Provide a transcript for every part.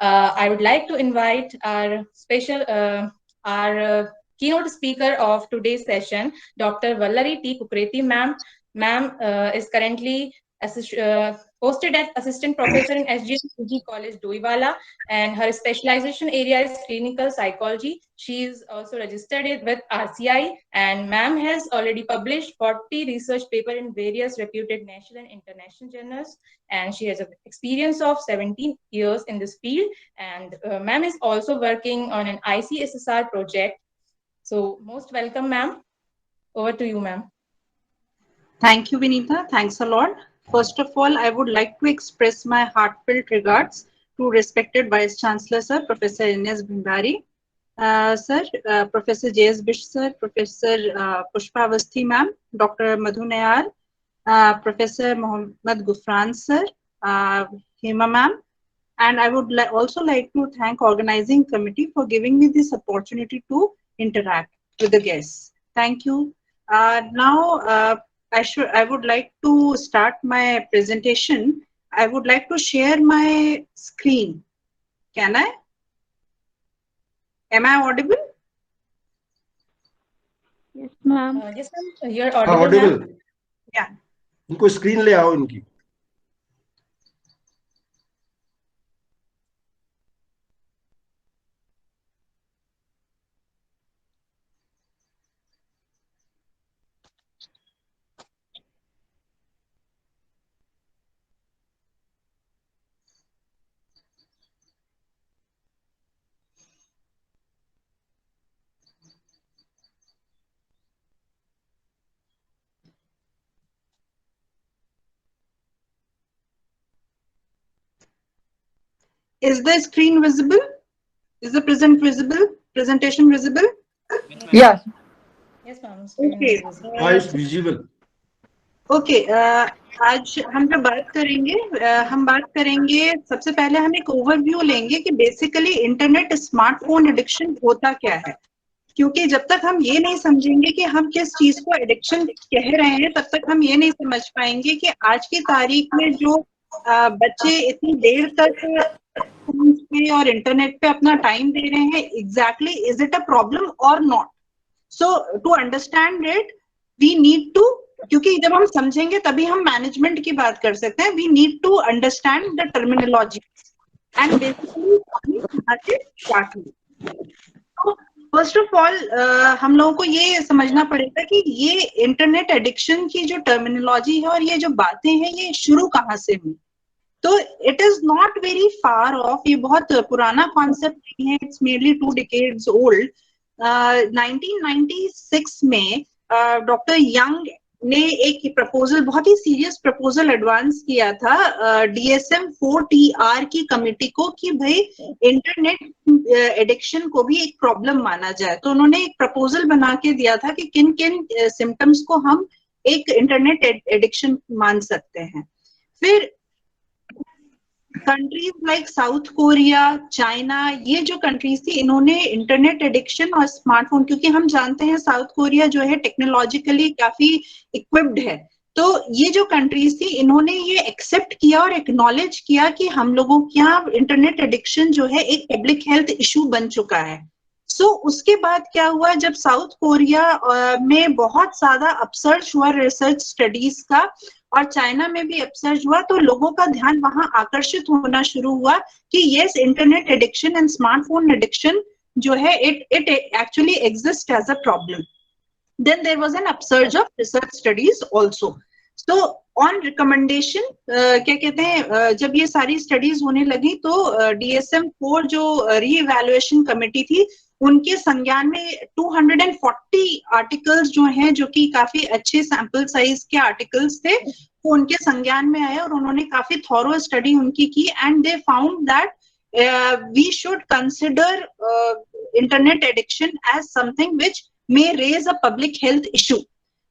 I would like to invite our keynote speaker of today's session, Dr. Vallari T. Kukreti, ma'am. Ma'am is currently posted as assistant professor in SGM College, Doiwala, and her specialization area is clinical psychology. She is also registered with RCI, and ma'am has already published 40 research papers in various reputed national and international journals, and she has an experience of 17 years in this field. And ma'am is also working on an ICSSR project. So most welcome, ma'am. Over to you, ma'am. Thank you, Vinita. Thanks a lot. First of all, I would like to express my heartfelt regards to respected Vice Chancellor, Sir, Professor Ines Bhandari, Sir, Professor J.S. Bish, Sir, Professor Pushpa Avasthi, Ma'am, Dr. Madhu Nayar, Professor Mohammad Gufran, Sir, Hema, Ma'am, and I would also like to thank organizing committee for giving me this opportunity to interact with the guests. Thank you. Now, I would like to start my presentation. I would like to share my screen. Can I? Am I audible? Yes, ma'am. Yes, ma'am. You're audible, ma'am. Yeah. इनको screen ले आओ इनकी. Is the screen visible? Is the presentation visible? Yes. Yes, ma'am. Okay. It's visible. Okay आज हम जो बात करेंगे सबसे पहले हम एक ओवरव्यू लेंगे कि बेसिकली इंटरनेट स्मार्टफोन एडिक्शन होता क्या है, क्योंकि जब तक हम ये नहीं समझेंगे कि हम किस चीज को एडिक्शन कह रहे हैं तब तक हम ये नहीं समझ पाएंगे कि आज की तारीख में जो बच्चे इतनी देर तक फोन पे और इंटरनेट पे अपना टाइम दे रहे हैं, exactly is it a problem or not. So to understand it we need to, क्योंकि जब हम समझेंगे तभी हम मैनेजमेंट की बात कर सकते हैं. We need to understand the terminology and basically first of all हम लोगों को ये समझना पड़ेगा कि ये इंटरनेट एडिक्शन की जो टर्मिनोलॉजी है और ये जो बातें हैं ये शुरू कहाँ से हुई. तो it is not very far of, ये बहुत पुराना कॉन्सेप्ट नहीं है. It's merely 2 decades old. 1996 में डॉक्टर यंग ने एक प्रपोजल, बहुत ही सीरियस प्रपोजल एडवांस किया था DSM-4TR की कमेटी को कि भाई इंटरनेट एडिक्शन को भी एक प्रॉब्लम माना जाए. तो उन्होंने एक प्रपोजल बना के दिया था कि किन किन सिम्टम्स को हम एक इंटरनेट एडिक्शन मान सकते हैं. फिर countries like south Korea, China, ये जो कंट्रीज थी इन्होंने इंटरनेट एडिक्शन और स्मार्टफोन, क्योंकि हम जानते हैं साउथ कोरिया जो है टेक्नोलॉजिकली काफी इक्विप्ड है, तो ये जो कंट्रीज थी इन्होंने ये एक्सेप्ट किया और एक्नॉलेज किया कि हम लोगों के यहाँ इंटरनेट एडिक्शन जो है एक पब्लिक हेल्थ इशू बन चुका है. सो उसके बाद क्या हुआ, जब साउथ कोरिया में बहुत ज्यादा अपसर्च हुआ रिसर्च स्टडीज का और चाइना में भी अपसर्च हुआ, तो लोगों का ध्यान वहां आकर्षित होना शुरू हुआ कि yes, internet addiction and smartphone addiction जो है it actually exist as a problem. Then there was an upsurge of research studies also. So on recommendation क्या कहते हैं, जब ये सारी स्टडीज होने लगी तो DSM-4 जो रीइवैल्यूएशन कमेटी थी उनके संज्ञान में 240 आर्टिकल्स जो हैं, जो कि काफी अच्छे सैंपल साइज के आर्टिकल्स थे, वो उनके संज्ञान में आए और उन्होंने काफी थॉरो स्टडी उनकी की and they found that we should consider internet addiction as something which may raise a public health issue.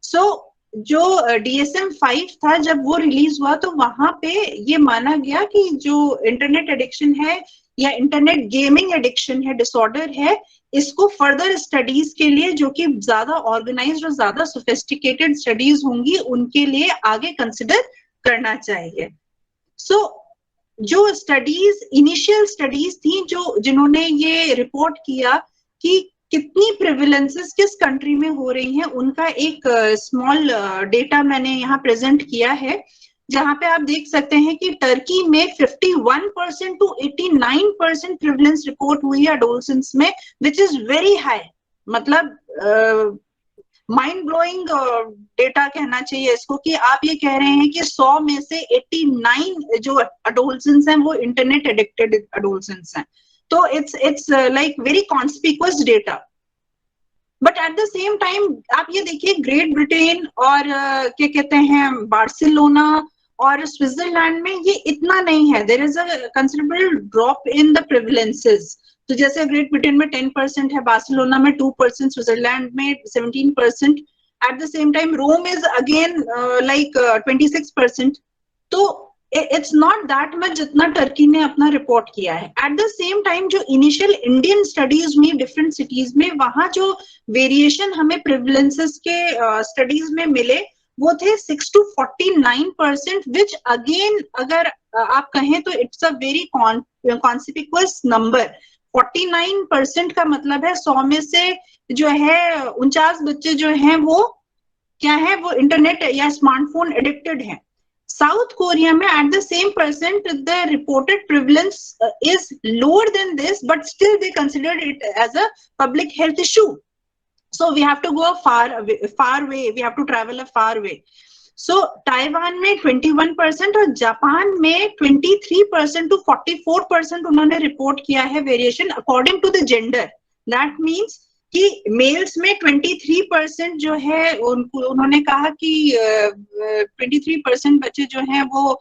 So जो DSM-5 था जब वो रिलीज हुआ तो वहां पे ये माना गया कि जो इंटरनेट एडिक्शन है या इंटरनेट गेमिंग एडिक्शन है, डिसऑर्डर है, इसको फर्दर स्टडीज के लिए, जो कि ज्यादा ऑर्गेनाइज्ड और ज्यादा सोफिस्टिकेटेड स्टडीज होंगी, उनके लिए आगे कंसिडर करना चाहिए. सो जो स्टडीज, इनिशियल स्टडीज थी जिन्होंने ये रिपोर्ट किया कि कितनी प्रिविलेंसेस किस कंट्री में हो रही हैं, उनका एक स्मॉल डेटा मैंने यहाँ प्रेजेंट किया है, जहां पे आप देख सकते हैं कि टर्की में 51% टू 89% प्रिविलेंस रिपोर्ट हुई है एडोलसेंस में, विच इज वेरी हाई। मतलब माइंड ब्लोइंग डेटा कहना चाहिए इसको, कि आप ये कह रहे हैं कि 100 में से 89 जो एडोलसेंस हैं वो इंटरनेट एडिक्टेड एडोलसेंस हैं। तो it's like very conspicuous data. But at the same time आप ये देखिए, ग्रेट ब्रिटेन और क्या कहते हैं बार्सिलोना और स्विट्जरलैंड में ये इतना नहीं है। There is a considerable drop in the prevalences. तो जैसे ग्रेट ब्रिटेन में 10% है, बार्सिलोना में 2%, स्विट्जरलैंड में 17%। At the same time Rome is again like 26%। तो इट्स नॉट दैट मच जितना टर्की ने अपना रिपोर्ट किया है। एट द सेम टाइम जो इनिशियल इंडियन स्टडीज में डिफरेंट सिटीज में, वहां जो वेरिएशन हमें प्रिविलेंसेस के स्टडीज में मिले वो थे 6 to 49%, विच अगेन अगर आप कहें तो it's a very conspicuous number. 49% का मतलब है 100 में से जो है 49 बच्चे जो हैं वो क्या है, वो इंटरनेट या स्मार्टफोन एडिक्टेड हैं। South Korea में at the same percent the reported prevalence is lower than this, but still they considered it as a public health issue. So we have to go far way. We have to travel a far way. So Taiwan में 21% और Japan में 23% to 44% उन्होंने report किया है variation according to the gender. That means कि males में 23% जो है उन्होंने कहा कि 23% बच्चे जो हैं वो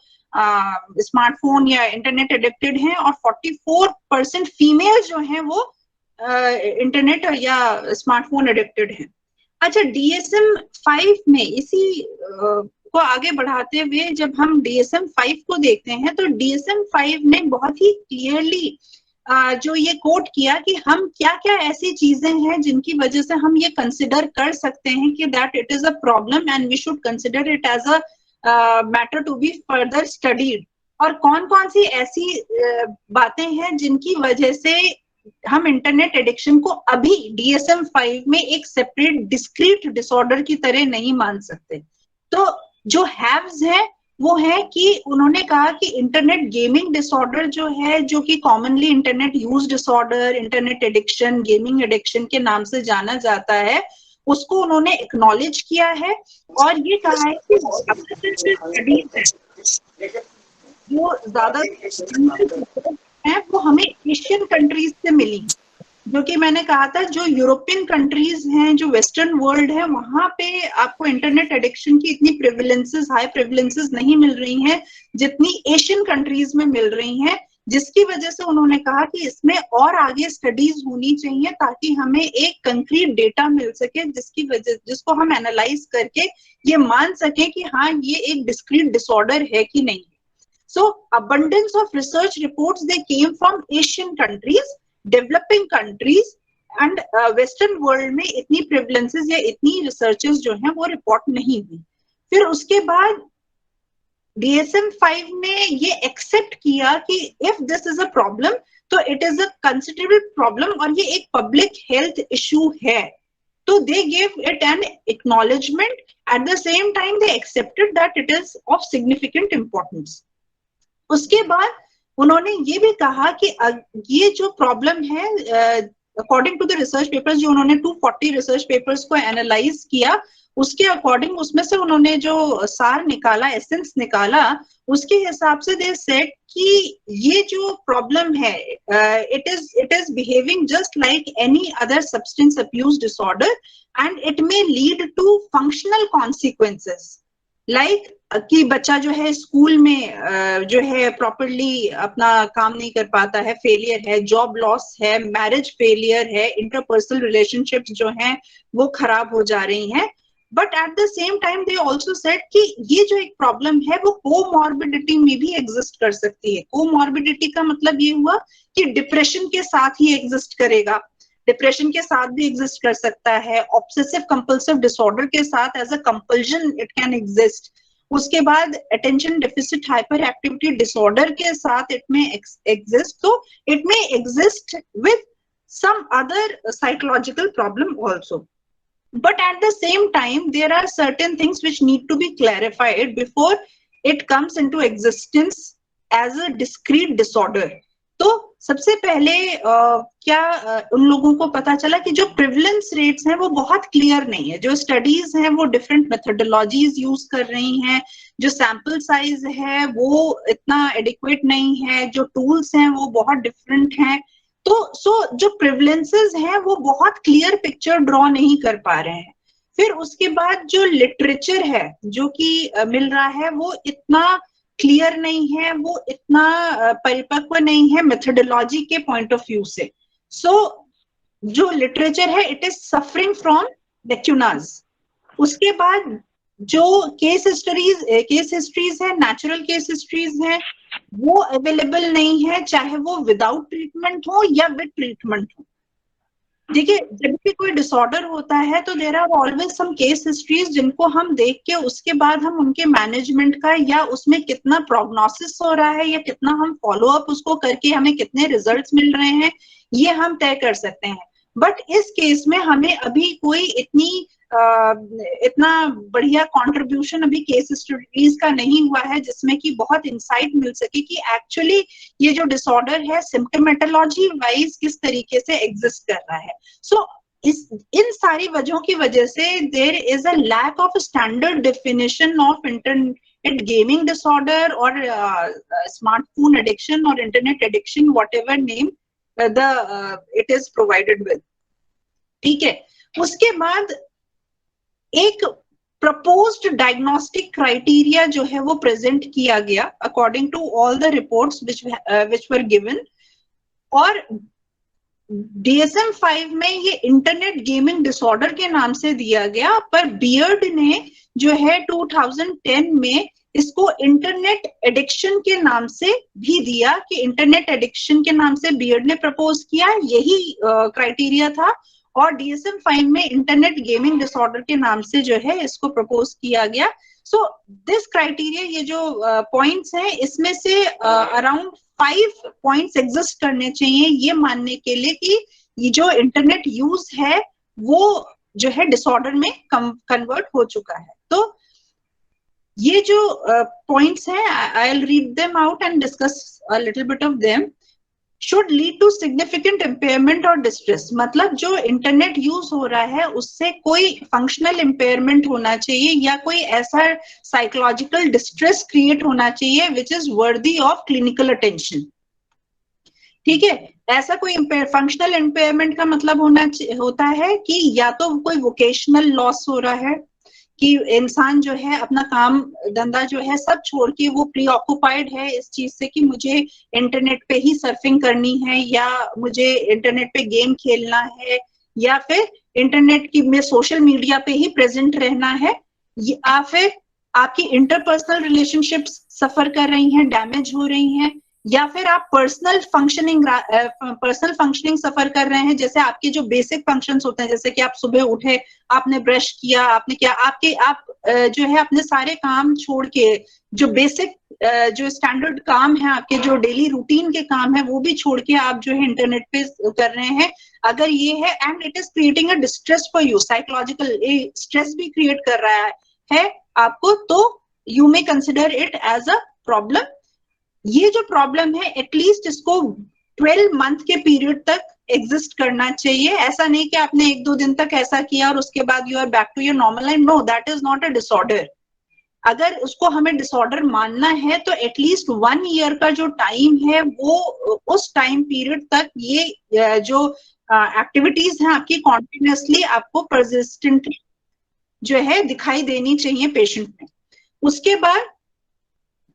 स्मार्टफोन या इंटरनेट एडिक्टेड हैं, और 44% फीमेल्स जो हैं वो इंटरनेट या स्मार्टफोन एडिक्टेड हैं। अच्छा, DSM-5 में इसी को आगे बढ़ाते हुए जब हम DSM-5 को देखते हैं तो DSM-5 ने बहुत ही क्लियरली जो ये कोट किया कि हम क्या क्या ऐसी चीजें हैं जिनकी वजह से हम ये कंसिडर कर सकते हैं कि that it is a problem and we should consider it as a matter to be further studied, और कौन कौन सी ऐसी बातें हैं जिनकी वजह से हम इंटरनेट एडिक्शन को अभी DSM-5 में एक सेपरेट डिस्क्रीट डिसऑर्डर की तरह नहीं मान सकते। तो जो हैव्स है वो है कि उन्होंने कहा कि इंटरनेट गेमिंग डिसऑर्डर जो है, जो कि commonly internet use disorder, internet addiction, gaming addiction के नाम से जाना जाता है, उसको उन्होंने एक्नॉलेज किया है और ये कहा है कि जो ज्यादा है वो हमें एशियन कंट्रीज से मिली, जो कि मैंने कहा था जो यूरोपियन कंट्रीज हैं, जो वेस्टर्न वर्ल्ड है, वहां पे आपको इंटरनेट एडिक्शन की इतनी प्रिविलेंसेस, हाई प्रिविलेंसेस नहीं मिल रही हैं जितनी एशियन कंट्रीज में मिल रही हैं, जिसकी वजह से उन्होंने कहा कि इसमें और आगे स्टडीज होनी चाहिए ताकि हमें एक कंक्रीट डेटा मिल सके जिसको हम एनालाइज करके ये मान सके कि हाँ ये एक डिस्क्रीट डिसऑर्डर है कि नहीं। So abundance of research reports, they came from Asian countries, developing countries and Western world में इतनी prevalences या इतनी researches जो हैं वो report नहीं हुई। फिर उसके बाद DSM-5 ने ये accept किया कि if this is a problem, तो it is a considerable problem और ये एक public health issue है। तो they gave it an acknowledgement, at the same time they accepted that it is of significant importance। उसके बाद उन्होंने ये भी कहा कि ये जो प्रॉब्लम है, according to the research papers, जो उन्होंने 240 रिसर्च पेपर्स को एनालाइज किया, उसके अकॉर्डिंग उसमें से उन्होंने जो सार निकाला, एसेंस निकाला, उसके हिसाब से दे सेड कि ये जो प्रॉब्लम है it is behaving just like any other substance abuse disorder and it may lead to functional consequences, like कि बच्चा जो है स्कूल में जो है प्रॉपरली अपना काम नहीं कर पाता है, फेलियर है, जॉब लॉस है, मैरिज फेलियर है, इंटरपर्सनल रिलेशनशिप्स जो हैं वो खराब हो जा रही हैं। But at the same time they also said कि ये जो एक प्रॉब्लम है वो कोमॉर्बिडिटी में भी एग्जिस्ट कर सकती है। कोमॉर्बिडिटी का मतलब ये हुआ कि डिप्रेशन के साथ ही एग्जिस्ट करेगा, डिप्रेशन के साथ भी एग्जिस्ट कर सकता है, ऑब्सेसिव कंपल्सिव डिसऑर्डर के साथ as a compulsion it can exist, उसके बाद attention deficit hyperactivity disorder के साथ इट में एग्जिस्ट, तो it may exist with some other psychological problem also. But at the same time, there are certain things which need to be clarified before it comes into existence as a discrete disorder. तो सबसे पहले उन लोगों को पता चला कि जो प्रिवलेंस रेट्स हैं वो बहुत क्लियर नहीं है। जो स्टडीज हैं वो डिफरेंट मेथोडोलॉजीज यूज कर रही हैं, जो सैंपल साइज है वो इतना एडिक्वेट नहीं है, जो टूल्स हैं वो बहुत डिफरेंट हैं। तो जो प्रिवलेंसेस हैं वो बहुत क्लियर पिक्चर ड्रॉ नहीं कर पा रहे हैं। फिर उसके बाद जो लिटरेचर है जो कि मिल रहा है वो इतना क्लियर नहीं है, वो इतना परिपक्व नहीं है मेथोडोलॉजी के पॉइंट ऑफ व्यू से। सो जो लिटरेचर है इट इज सफरिंग फ्रॉम लेक्यूनाज। उसके बाद जो केस हिस्ट्रीज है, नेचुरल केस हिस्ट्रीज है, वो अवेलेबल नहीं है, चाहे वो विदाउट ट्रीटमेंट हो या विद ट्रीटमेंट हो। देखिए, जब भी कोई डिसऑर्डर होता है तो there are always some case histories जिनको हम देख के उसके बाद हम उनके मैनेजमेंट का या उसमें कितना प्रोग्नोसिस हो रहा है या कितना हम फॉलो अप उसको करके हमें कितने रिजल्ट्स मिल रहे हैं ये हम तय कर सकते हैं। बट इस केस में हमें अभी कोई इतना बढ़िया कंट्रीब्यूशन अभी केस स्टडीज का नहीं हुआ है जिसमें कि बहुत इंसाइट मिल सके कि एक्चुअली ये जो डिसऑर्डर है सिम्प्टोमेटोलॉजी वाइज किस तरीके से एग्जिस्ट कर रहा है। सो इन सारी वजहों की वजह से there is a lack of standard definition of internet gaming disorder और स्मार्टफोन एडिक्शन और internet addiction, whatever name it is provided with. ठीक है, उसके बाद एक प्रपोज्ड डायग्नोस्टिक क्राइटेरिया जो है वो प्रेजेंट किया गया according to all the reports which were given. और DSM-5 में ये इंटरनेट गेमिंग डिसऑर्डर के नाम से दिया गया, पर बियर्ड ने जो है 2010 में इसको इंटरनेट एडिक्शन के नाम से भी दिया कि इंटरनेट एडिक्शन के नाम से बियर्ड ने प्रपोज किया, यही क्राइटेरिया था। और DSM-5 में इंटरनेट गेमिंग डिसऑर्डर के नाम से जो है इसको प्रपोज किया गया। सो दिस क्राइटेरिया, ये जो पॉइंट्स हैं इसमें से अराउंड 5 पॉइंट्स एग्जिस्ट करने चाहिए ये मानने के लिए कि ये जो इंटरनेट यूज है वो जो है डिसऑर्डर में कन्वर्ट हो चुका है। तो ये जो पॉइंट्स हैं I will read them out and discuss a little bit of them. should lead to significant impairment और distress, मतलब जो इंटरनेट यूज हो रहा है उससे कोई फंक्शनल इम्पेयरमेंट होना चाहिए या कोई ऐसा साइकोलॉजिकल डिस्ट्रेस क्रिएट होना चाहिए which is worthy of clinical attention. ठीक है, ऐसा कोई फंक्शनल इम्पेयरमेंट का मतलब होता है कि या तो कोई वोकेशनल लॉस हो रहा है कि इंसान जो है अपना काम धंधा जो है सब छोड़ के वो प्री ऑक्युपाइड है इस चीज से कि मुझे इंटरनेट पे ही सर्फिंग करनी है या मुझे इंटरनेट पे गेम खेलना है या फिर इंटरनेट की में सोशल मीडिया पे ही प्रेजेंट रहना है, या फिर आपकी इंटरपर्सनल रिलेशनशिप्स सफर कर रही हैं, डैमेज हो रही हैं, या फिर आप पर्सनल फंक्शनिंग सफर कर रहे हैं। जैसे आपके जो बेसिक फंक्शंस होते हैं, जैसे कि आप सुबह उठे, आपने ब्रश किया, आपने क्या आप जो है अपने सारे काम छोड़ के जो बेसिक जो स्टैंडर्ड काम है आपके, जो डेली रूटीन के काम है वो भी छोड़ के आप जो है इंटरनेट पे कर रहे हैं, अगर ये है and it is creating a distress for you, psychological stress भी क्रिएट कर रहा है आपको, तो you may consider it as a problem. ये जो प्रॉब्लम है एटलीस्ट इसको 12 मंथ के पीरियड तक एग्जिस्ट करना चाहिए। ऐसा नहीं कि आपने 1-2 दिन तक ऐसा किया और उसके बाद you are back to your normal life. No, that is not a disorder. अगर उसको हमें डिसऑर्डर मानना है तो एटलीस्ट 1 ईयर का जो टाइम है वो उस टाइम पीरियड तक ये जो एक्टिविटीज हैं आपकी कॉन्टिन्यूसली आपको परसिस्टेंटली जो है दिखाई देनी चाहिए पेशेंट में। उसके बाद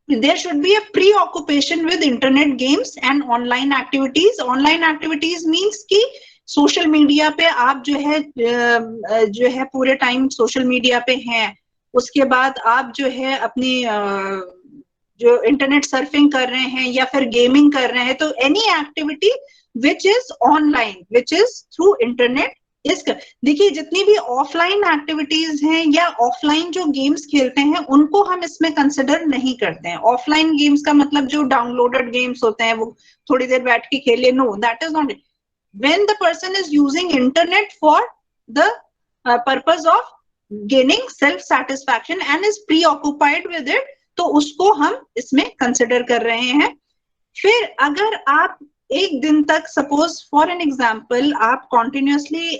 there should be a preoccupation with internet games and online activities. Online activities means कि सोशल मीडिया पे आप जो है पूरे टाइम सोशल मीडिया पे हैं, उसके बाद आप जो है अपनी जो इंटरनेट सर्फिंग कर रहे हैं या फिर गेमिंग कर रहे हैं, तो any activity which is online, which is through internet देखिए जितनी भी ऑफलाइन एक्टिविटीज हैं या ऑफलाइन जो गेम्स खेलते हैं उनको हम इसमें कंसिडर नहीं करते हैं। ऑफलाइन गेम्स का मतलब जो डाउनलोडेड गेम्स होते हैं वो थोड़ी देर बैठ के खेले, no that is not it. When the person is using internet for the purpose of gaining self satisfaction and is pre occupied with it, तो उसको हम इसमें कंसिडर कर रहे हैं। फिर अगर आप एक दिन तक, सपोज फॉर एन एग्जाम्पल, आप कॉन्टिन्यूसली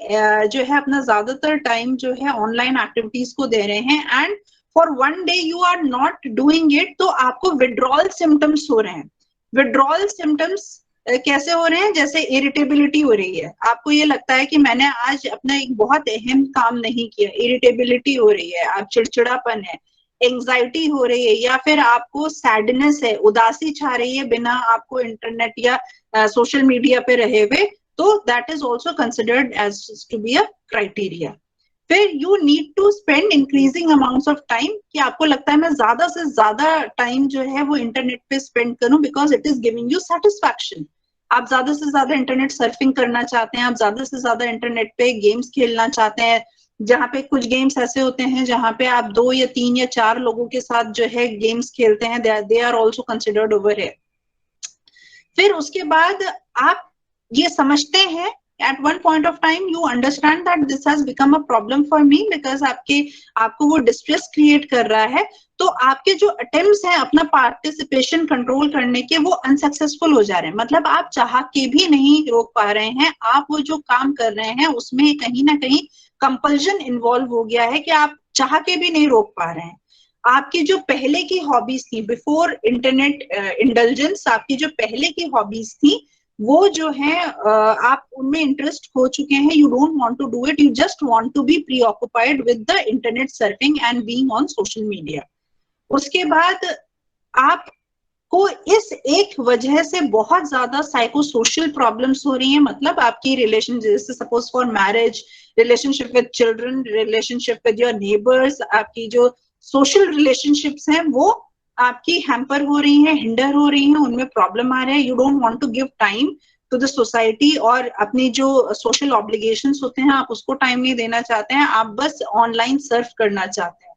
जो है अपना ज्यादातर टाइम जो है ऑनलाइन एक्टिविटीज को दे रहे हैं and for one day you are not doing it, तो आपको विड्रॉल सिम्टम्स हो रहे हैं। विड्रॉल सिम्टम्स कैसे हो रहे हैं? जैसे इरिटेबिलिटी हो रही है, आपको ये लगता है कि मैंने आज अपना एक बहुत अहम काम नहीं किया, इरिटेबिलिटी हो रही है, आप चिड़चिड़ापन है, एंजाइटी हो रही है, या फिर आपको सैडनेस है, उदासी छा रही है बिना आपको इंटरनेट या सोशल मीडिया पे रहे हुए, तो that is also considered as to be a criteria. फिर you need to spend increasing amounts of time, कि आपको लगता है मैं ज्यादा से ज्यादा टाइम जो है वो इंटरनेट पे स्पेंड करूं because it is giving you satisfaction. आप ज्यादा से ज्यादा इंटरनेट सर्फिंग करना चाहते हैं, आप ज्यादा से ज्यादा इंटरनेट पे गेम्स खेलना चाहते हैं, जहाँ पे कुछ गेम्स ऐसे होते हैं जहाँ पे आप 2 या 3 या 4 लोगों के साथ जो है गेम्स खेलते हैं, they are also considered over here. फिर उसके बाद आप ये समझते हैं at one point of time you understand that this has become a problem for me because आपको वो डिस्ट्रेस क्रिएट कर रहा है, तो आपके जो अटेम्प्ट्स हैं अपना पार्टिसिपेशन कंट्रोल करने के वो अनसक्सेसफुल हो जा रहे हैं। मतलब आप चाह के भी नहीं रोक पा रहे हैं, आप वो जो काम कर रहे हैं उसमें कहीं ना कहीं कंपल्शन इन्वॉल्व हो गया है कि आप चाह के भी नहीं रोक पा रहे हैं। आपकी जो पहले की हॉबीज थी बिफोर इंटरनेट इंडल्जेंस, आपकी जो पहले की हॉबीज थी वो जो है आप उनमें इंटरेस्ट हो चुके हैं, you don't want to do it, you just want to be preoccupied with the internet surfing and being on social media. उसके बाद आपको इस एक वजह से बहुत ज्यादा साइको सोशल प्रॉब्लम्स हो रही हैं। मतलब आपकी रिलेशन, जैसे suppose for marriage, relationship with children, relationship with your neighbours, आपकी जो सोशल रिलेशनशिप्स हैं वो आपकी हैम्पर हो रही हैं, हिंडर हो रही हैं, उनमें प्रॉब्लम आ रहे हैं। You don't want to give time to the society, और अपनी जो सोशल ऑब्लिगेशंस होते हैं आप उसको टाइम नहीं देना चाहते हैं, आप बस ऑनलाइन सर्फ करना चाहते हैं।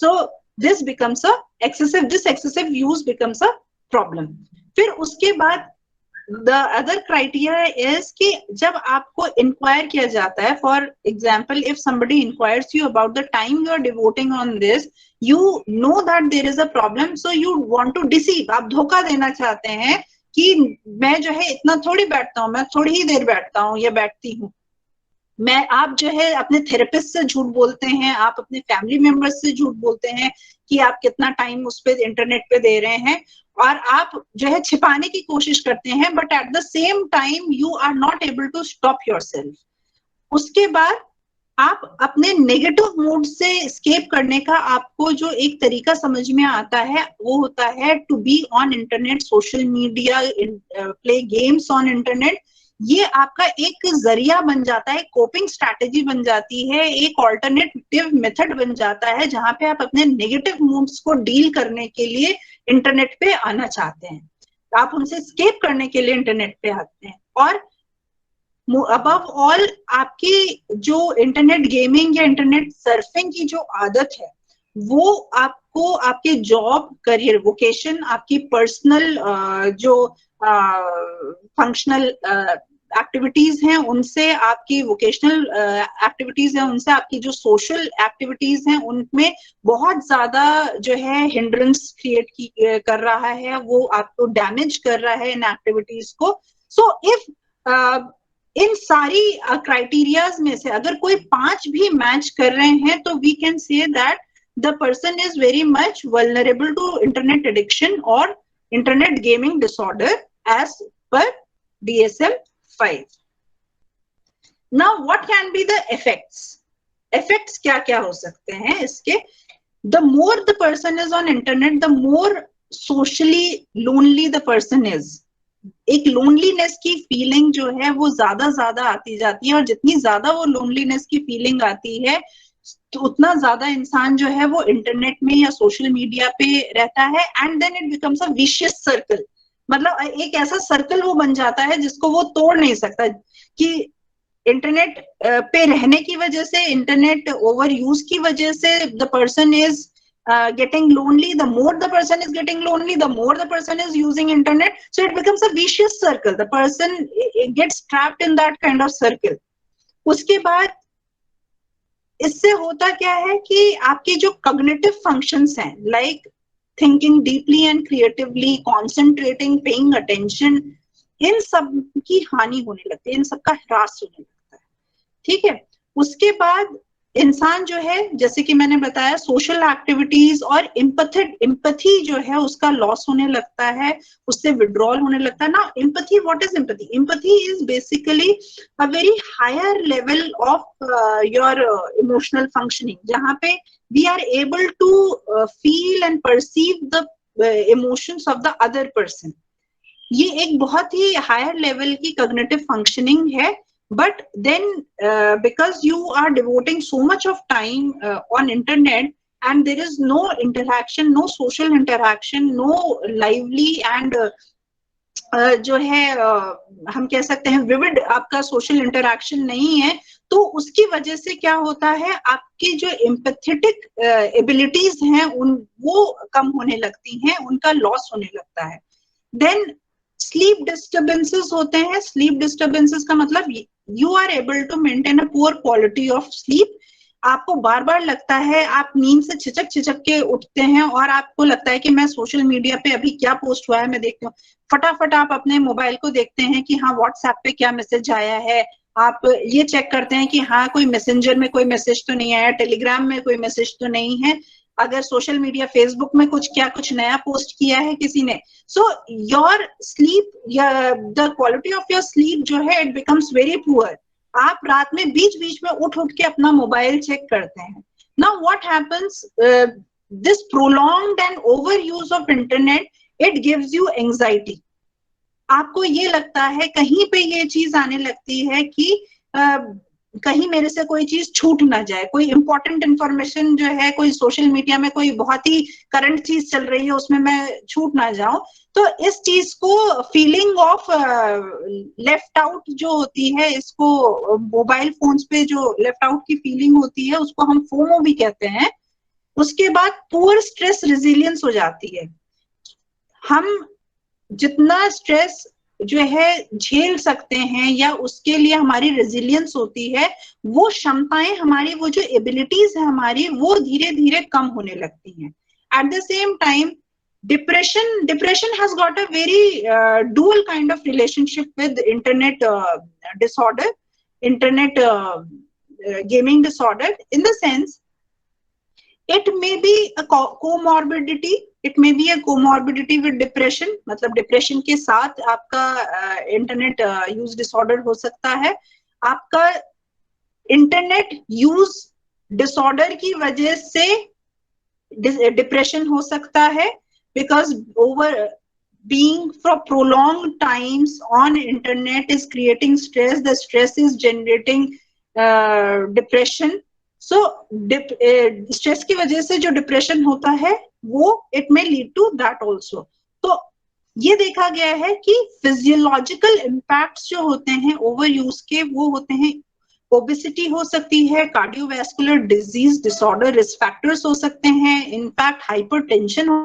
So this becomes a excessive, this excessive use becomes a problem. फिर उसके बाद the other criteria is कि जब आपको inquire किया जाता है, for example if somebody inquires you about the time you are devoting on this, you know that there is a problem, so you want to deceive, आप धोखा देना चाहते हैं कि मैं जो है इतना थोड़ी बैठता हूँ, मैं थोड़ी ही देर बैठता हूँ या बैठती हूँ। आप जो है अपने थेरेपिस्ट से झूठ बोलते हैं, आप अपने फैमिली मेंबर्स से झूठ बोलते हैं कि आप कितना टाइम उस पे इंटरनेट पे दे रहे हैं, और आप जो है छिपाने की कोशिश करते हैं, but at the same time you are not able to stop yourself. उसके बाद आप अपने नेगेटिव मूड से एस्केप करने का आपको जो एक तरीका समझ में आता है वो होता है to be on internet, social media, play games on internet. ये आपका एक जरिया बन जाता है, कोपिंग स्ट्रैटेजी बन जाती है, एक ऑल्टरनेटिव मेथड बन जाता है जहां पे आप अपने नेगेटिव मूड्स को डील करने के लिए इंटरनेट पे आना चाहते हैं, आप उनसे एस्केप करने के लिए इंटरनेट पे आते हैं। और अबव ऑल आपकी जो इंटरनेट गेमिंग या इंटरनेट सर्फिंग की जो आदत है वो आपको आपके जॉब, करियर, वोकेशन, आपकी पर्सनल जो फंक्शनल एक्टिविटीज हैं उनसे, आपकी वोकेशनल एक्टिविटीज हैं उनसे, आपकी जो सोशल एक्टिविटीज हैं उनमें बहुत ज्यादा जो है हिंड्रेंस क्रिएट कर रहा है, वो आपको डैमेज कर रहा है इन एक्टिविटीज को। सो इफ इन सारी क्राइटेरियाज में से अगर कोई 5 भी मैच कर रहे हैं तो we can say that the person is very much vulnerable to internet addiction और internet gaming disorder as per DSM-5. Now what can be the effects? Effects क्या क्या हो सकते हैं इसके? The more the person is on internet, the more socially lonely the person is. एक loneliness की feeling जो है वो ज्यादा आती जाती है, और जितनी ज्यादा वो लोनलीनेस की फीलिंग आती है तो उतना ज्यादा इंसान जो है वो इंटरनेट में या सोशल मीडिया पे रहता है, and then it becomes a vicious circle. मतलब एक ऐसा सर्कल वो बन जाता है जिसको वो तोड़ नहीं सकता, कि इंटरनेट पे रहने की वजह से, इंटरनेट ओवर यूज की वजह से the person is getting lonely. The more the person is getting lonely, the more the person is using internet, so it becomes a vicious circle. The person gets trapped in that kind of circle. उसके बाद इससे होता क्या है कि आपके जो cognitive functions हैं, like thinking deeply and creatively, concentrating, paying attention, इन सब की हानि होने लगती है, इन सब का ह्रास होने लगता है, ठीक है। उसके बाद इंसान जो है, जैसे कि मैंने बताया, सोशल एक्टिविटीज और एम्पैथी जो है उसका लॉस होने लगता है, उससे विड्रॉल होने लगता है ना। Empathy, what is empathy? Empathy is basically a very higher level of your emotional functioning, जहां पे we are able to feel and perceive the emotions of the other person. ये एक बहुत ही हायर लेवल की कॉग्निटिव फंक्शनिंग है। But then because you are devoting so much of time on internet and there is no interaction, no social interaction, no lively and जो है हम कह सकते हैं विविड आपका सोशल इंटरैक्शन नहीं है, तो उसकी वजह से क्या होता है, आपकी जो एम्पैथेटिक एबिलिटीज हैं वो कम होने लगती हैं, उनका लॉस होने लगता है। देन स्लीप डिस्टर्बेंसेस होते हैं। स्लीप डिस्टर्बेंसेस का मतलब you are able to maintain a poor quality of sleep. आपको बार बार लगता है, आप नींद से छिचक के उठते हैं और आपको लगता है कि मैं सोशल मीडिया पे अभी क्या पोस्ट हुआ है मैं देखती हूँ, फटाफट आप अपने मोबाइल को देखते हैं कि हाँ व्हाट्सएप पे क्या मैसेज आया है, आप ये चेक करते हैं कि हाँ कोई मैसेंजर में कोई मैसेज तो नहीं आया, टेलीग्राम में कोई मैसेज तो नहीं है, अगर सोशल मीडिया फेसबुक में कुछ नया पोस्ट किया है किसी ने। So your sleep, the quality of your sleep जो है इट बिकम्स वेरी पुअर। आप रात में बीच में उठ के अपना मोबाइल चेक करते हैं। Now what happens, this prolonged and over use of internet, it gives you anxiety. आपको ये लगता है, कहीं पे ये चीज आने लगती है कि कहीं मेरे से कोई चीज छूट ना जाए, कोई इंपॉर्टेंट इंफॉर्मेशन जो है, कोई सोशल मीडिया में कोई बहुत ही करंट चीज चल रही है उसमें मैं छूट ना जाऊं। तो इस चीज को फीलिंग ऑफ लेफ्ट आउट जो होती है, इसको मोबाइल फोन्स पे जो लेफ्ट आउट की फीलिंग होती है उसको हम फोमो भी कहते हैं। उसके बाद पुअर स्ट्रेस रेजिलियंस हो जाती है। हम जितना स्ट्रेस जो है झेल सकते हैं या उसके लिए हमारी रेजिलियंस होती है, वो क्षमताएं हमारी, वो जो एबिलिटीज है हमारी, वो धीरे धीरे कम होने लगती हैं। Eight the same time depression has got a very dual kind of relationship with internet disorder, internet gaming disorder, in the sense it may be a comorbidity, it may be a comorbidity with depression, मतलब depression के साथ आपका internet use disorder हो सकता है। आपका internet use disorder की वजह से डिप्रेशन हो सकता है, because over being for prolonged times on internet is creating stress, the stress is generating depression. So stress की वजह से जो डिप्रेशन होता है वो it may lead to that also. तो ये देखा गया है कि फिजियोलॉजिकल इम्पैक्ट्स जो होते हैं ओवर यूज के, वो होते हैं ओबेसिटी हो सकती है, cardiovascular disease disorder, risk factors हो सकते हैं, इनफैक्ट हाइपरटेंशन हो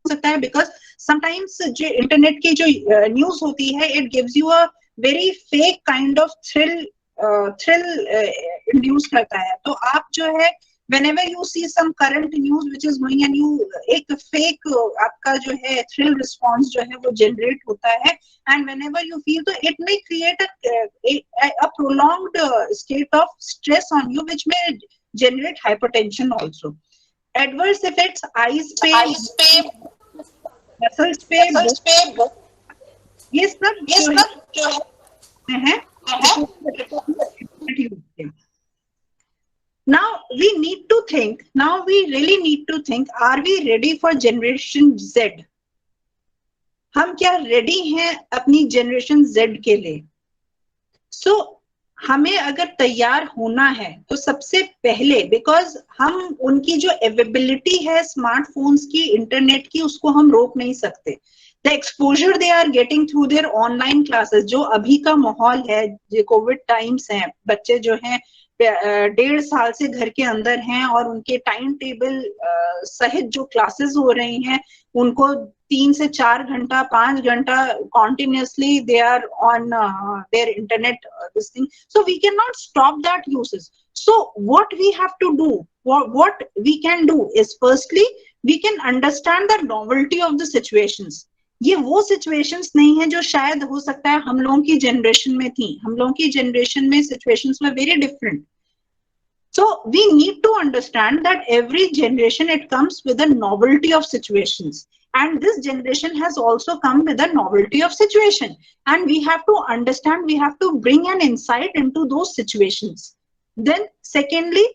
सकता है, बिकॉज समटाइम्स जो इंटरनेट की जो न्यूज होती है it gives you a very fake kind of thrill induce करता है। तो आप जो है whenever you see some current news which is going and you एक fake आपका जो है thrill response जो है वो generate होता है, and whenever you feel, तो it may create a prolonged state of stress on you which may generate hypertension also. Adverse effects, eyes पे, muscles पे, ये सब जो है Now we need to think, now we really need to think, are we ready for generation Z? हम क्या ready हैं अपनी generation Z के लिए? So हमें अगर तैयार होना है तो सबसे पहले, because हम उनकी जो अवेलेबिलिटी है स्मार्टफोन्स की, इंटरनेट की, उसको हम रोक नहीं सकते। the exposure they are getting through their online classes, जो अभी का माहौल है, जो कोविड टाइम्स हैं, बच्चे जो हैं 1.5 साल से घर के अंदर हैं और उनके टाइम टेबल सहित जो क्लासेस हो रही हैं उनको 3 से 4 घंटा 5 घंटा continuously they are on their internet this thing, so we cannot stop that uses. So what we have to do, what we can do is, firstly we can understand the novelty of the situations. ये वो situations नहीं है जो शायद हो सकता है हम लोगों की generation में थी. हम लोगों की generation में situations were very different. So we need to understand that every generation it comes with a novelty of situations, and this generation has also come with a novelty of situation, and we have to understand, we have to bring an insight into those situations. Then secondly,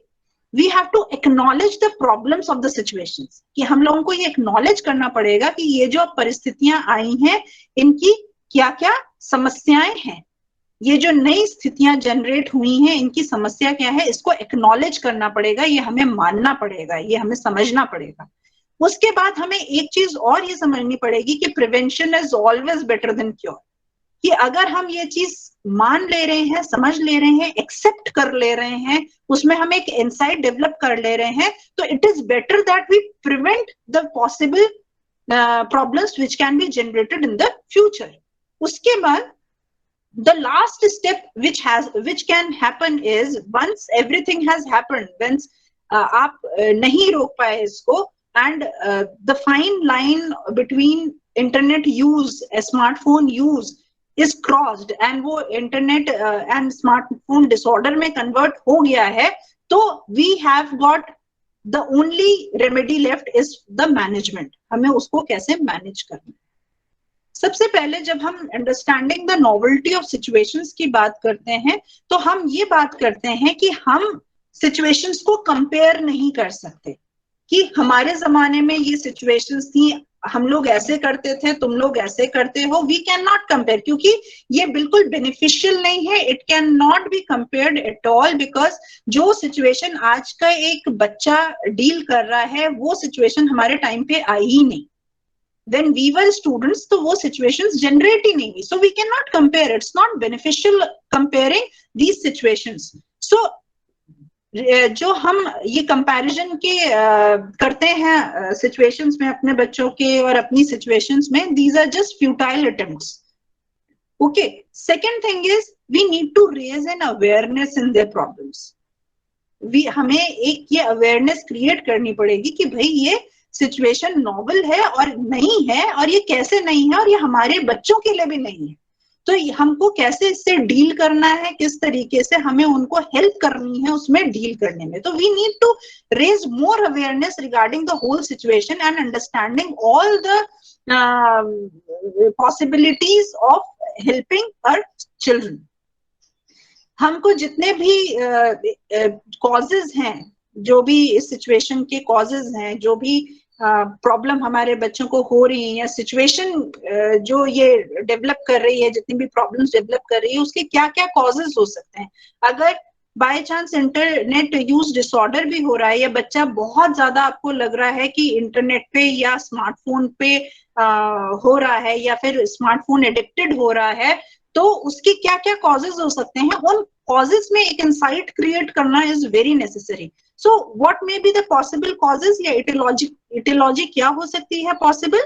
we have to acknowledge the problems of the situations, कि हम लोगों को ये acknowledge करना पड़ेगा कि ये जो परिस्थितियां आई हैं इनकी क्या क्या समस्याएं हैं, ये जो नई स्थितियां जनरेट हुई हैं इनकी समस्या क्या है, इसको एक्नॉलेज करना पड़ेगा, ये हमें मानना पड़ेगा, ये हमें समझना पड़ेगा. उसके बाद हमें एक चीज और ये समझनी पड़ेगी कि prevention is always better than cure, कि अगर हम ये चीज मान ले रहे हैं, समझ ले रहे हैं, एक्सेप्ट कर ले रहे हैं, उसमें हम एक इंसाइट डेवलप कर ले रहे हैं, तो it is better that we prevent the possible problems which can be generated in the future. उसके बाद the last step which can happen is, once everything has happened, once आप नहीं रोक पाए इसको, and the fine line between internet use, smartphone use is crossed, and वो internet and smartphone disorder में convert हो गया है, तो we have got the only remedy left is the management. हमें उसको कैसे manage करना. सबसे पहले जब हम understanding the novelty of situations की बात करते हैं तो हम ये बात करते हैं कि हम सिचुएशंस को कंपेयर नहीं कर सकते कि हमारे जमाने में ये सिचुएशंस थी, हम लोग ऐसे करते थे, तुम लोग ऐसे करते हो. वी कैन नॉट कंपेयर, क्योंकि ये बिल्कुल बेनिफिशियल नहीं है. It can not be compared at all, because जो सिचुएशन आज का एक बच्चा डील कर रहा है वो सिचुएशन हमारे टाइम पे आई ही नहीं. When we were students, तो वो situations generate ही नहीं हुई. So we cannot compare. It's not beneficial comparing these situations. So जो हम ये comparison के करते हैं situations में अपने बच्चों के और अपनी situations में, these are just futile attempts. Okay. Second thing is we need to raise an awareness in their problems. हमें एक ये awareness create करनी पड़ेगी कि भाई ये सिचुएशन नॉवल है और नहीं है, और ये कैसे नहीं है, और ये हमारे बच्चों के लिए भी नहीं है, तो हमको कैसे इससे डील करना है, किस तरीके से हमें उनको हेल्प करनी है उसमें डील करने में. तो we need to raise more awareness regarding the whole situation and understanding all the possibilities of helping our children. हमको जितने भी कॉजेज हैं, जो भी इस सिचुएशन के कॉजेज हैं, जो भी प्रॉब्लम हमारे बच्चों को हो रही है, या सिचुएशन जो ये डेवलप कर रही है, जितनी भी प्रॉब्लम्स डेवलप कर रही है, उसके क्या क्या कॉजेज हो सकते हैं. अगर by chance internet use disorder भी हो रहा है, या बच्चा बहुत ज्यादा आपको लग रहा है कि इंटरनेट पे या स्मार्टफोन पे हो रहा है, या फिर स्मार्टफोन एडिक्टेड हो रहा है, तो उसके क्या क्या कॉजेज हो सकते हैं, उन कॉजेज में एक इंसाइट क्रिएट करना is very necessary. So what may be the possible causes, या etiology क्या हो सकती है possible.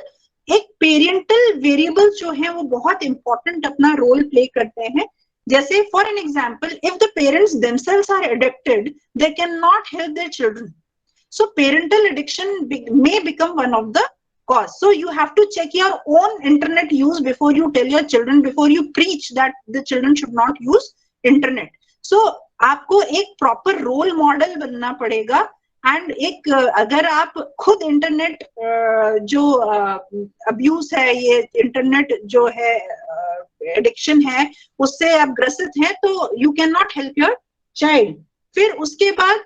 एक पेरेंटल वेरिएबल जो है वो बहुत इंपॉर्टेंट अपना रोल प्ले करते हैं. जैसे for an example, if the parents themselves are addicted, they cannot help their children. So parental addiction may become one of the cause. So you have to check your own internet use before you tell your children, before you preach that the children should not use internet. So आपको एक proper role model बनना पड़ेगा. And एक अगर आप खुद internet जो abuse है, ये इंटरनेट जो है एडिक्शन है, उससे आप ग्रसित हैं, तो you can not help your child. फिर उसके बाद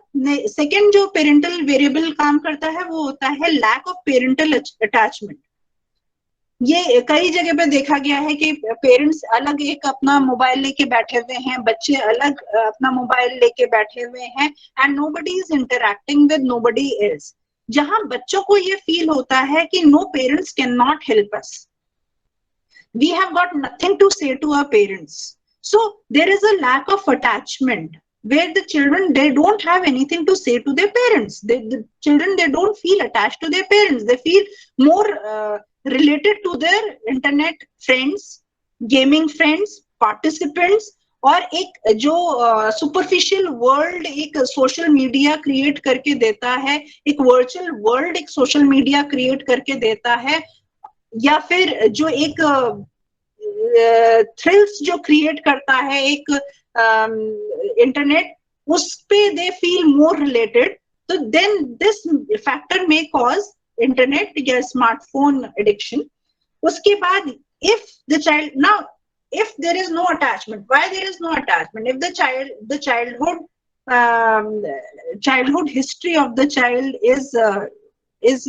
सेकेंड जो पेरेंटल वेरिएबल काम करता है वो होता है लैक ऑफ पेरेंटल अटैचमेंट. ये कई जगह पे देखा गया है कि पेरेंट्स अलग एक अपना मोबाइल लेके बैठे हुए हैं, बच्चे अलग अपना मोबाइल लेके बैठे हुए हैं, and nobody is interacting with nobody else. जहां बच्चों को ये फील होता है कि no parents can not help us, we have got nothing to say to our parents. So there is a lack of attachment where the children, they don't have anything to say to their parents. The children, they don't feel attached to their parents. They feel more related to their internet friends, gaming friends, participants, और एक जो superficial world एक social media create करके देता है, एक virtual world एक social media create करके देता है, या फिर जो एक थ्रिल्स जो क्रिएट करता है एक इंटरनेट, उस पे दे फील मोर रिलेटेड. तो देन दिस फैक्टर में कॉज इंटरनेट या स्मार्टफोन एडिक्शन. उसके बाद if the child, now if there is no attachment, why there is no attachment? If the childhood history of the child is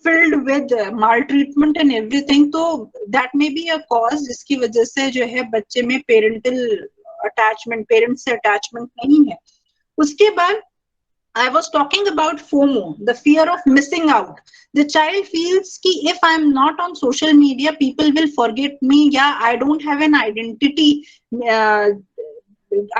filled with maltreatment and everything, तो that may be a cause जिसकी वजह से जो है बच्चे में parental attachment, parents से attachment नहीं है. उसके बाद I was talking about FOMO, the fear of missing out. The child feels कि if I'm not on social media, people will forget me. Yeah, I don't have an identity.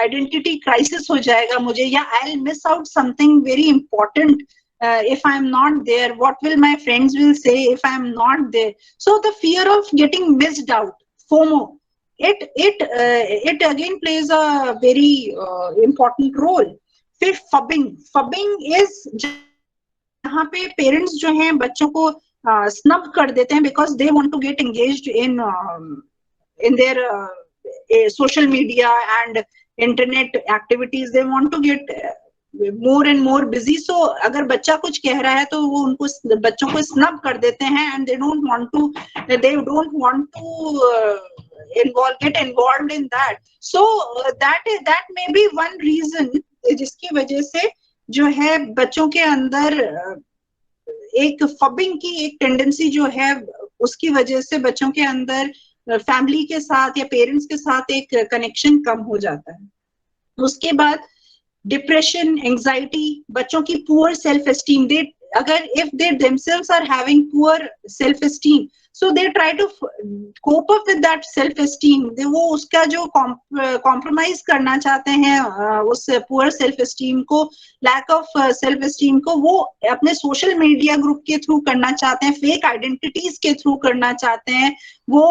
Identity crisis हो जाएगा मुझे, या I'll miss out something very important if I'm not there. What will my friends will say if I'm not there? So the fear of getting missed out, FOMO, it again plays a very important role. फिर phubbing is जहाँ पे parents जो हैं बच्चों को snub कर देते हैं because they want to get engaged in their social media and internet activities. They want to get more and more busy. So अगर बच्चा कुछ कह रहा है तो वो उनको बच्चों को स्नब कर देते हैं and they don't want to get involved in that. So that may be one reason जिसकी वजह से जो है बच्चों के अंदर एक फबिंग की एक टेंडेंसी जो है, उसकी वजह से बच्चों के अंदर फैमिली के साथ या पेरेंट्स के साथ एक कनेक्शन कम हो जाता है. उसके बाद डिप्रेशन, एंजाइटी, बच्चों की पुअर सेल्फ एस्टीम. दे अगर if they themselves are having poor self esteem, so they try to cope up with that self esteem. they वो उसका जो compromise करना चाहते हैं उस poor self esteem को, lack of self esteem को, वो अपने social media group के थ्रू करना चाहते हैं, fake identities के थ्रू करना चाहते हैं, वो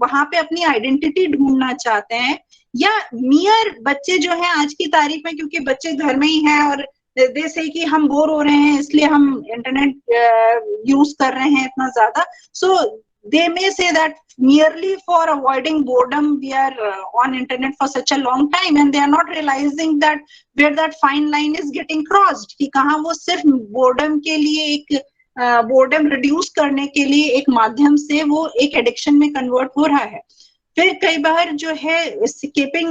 वहां पे अपनी identity ढूंढना चाहते हैं. या मियर बच्चे जो हैं आज की तारीख में, क्योंकि बच्चे घर में ही हैं और दे से कि हम बोर हो रहे हैं इसलिए हम इंटरनेट यूज कर रहे हैं इतना ज्यादा. सो they may say that merely for avoiding boredom we are on internet for such a long time, and they are not realizing that where that fine line is getting crossed, कि कहाँ वो सिर्फ boredom के लिए एक boredom reduce करने के लिए एक माध्यम से वो एक addiction में convert हो रहा है. फिर कई बार जो है escaping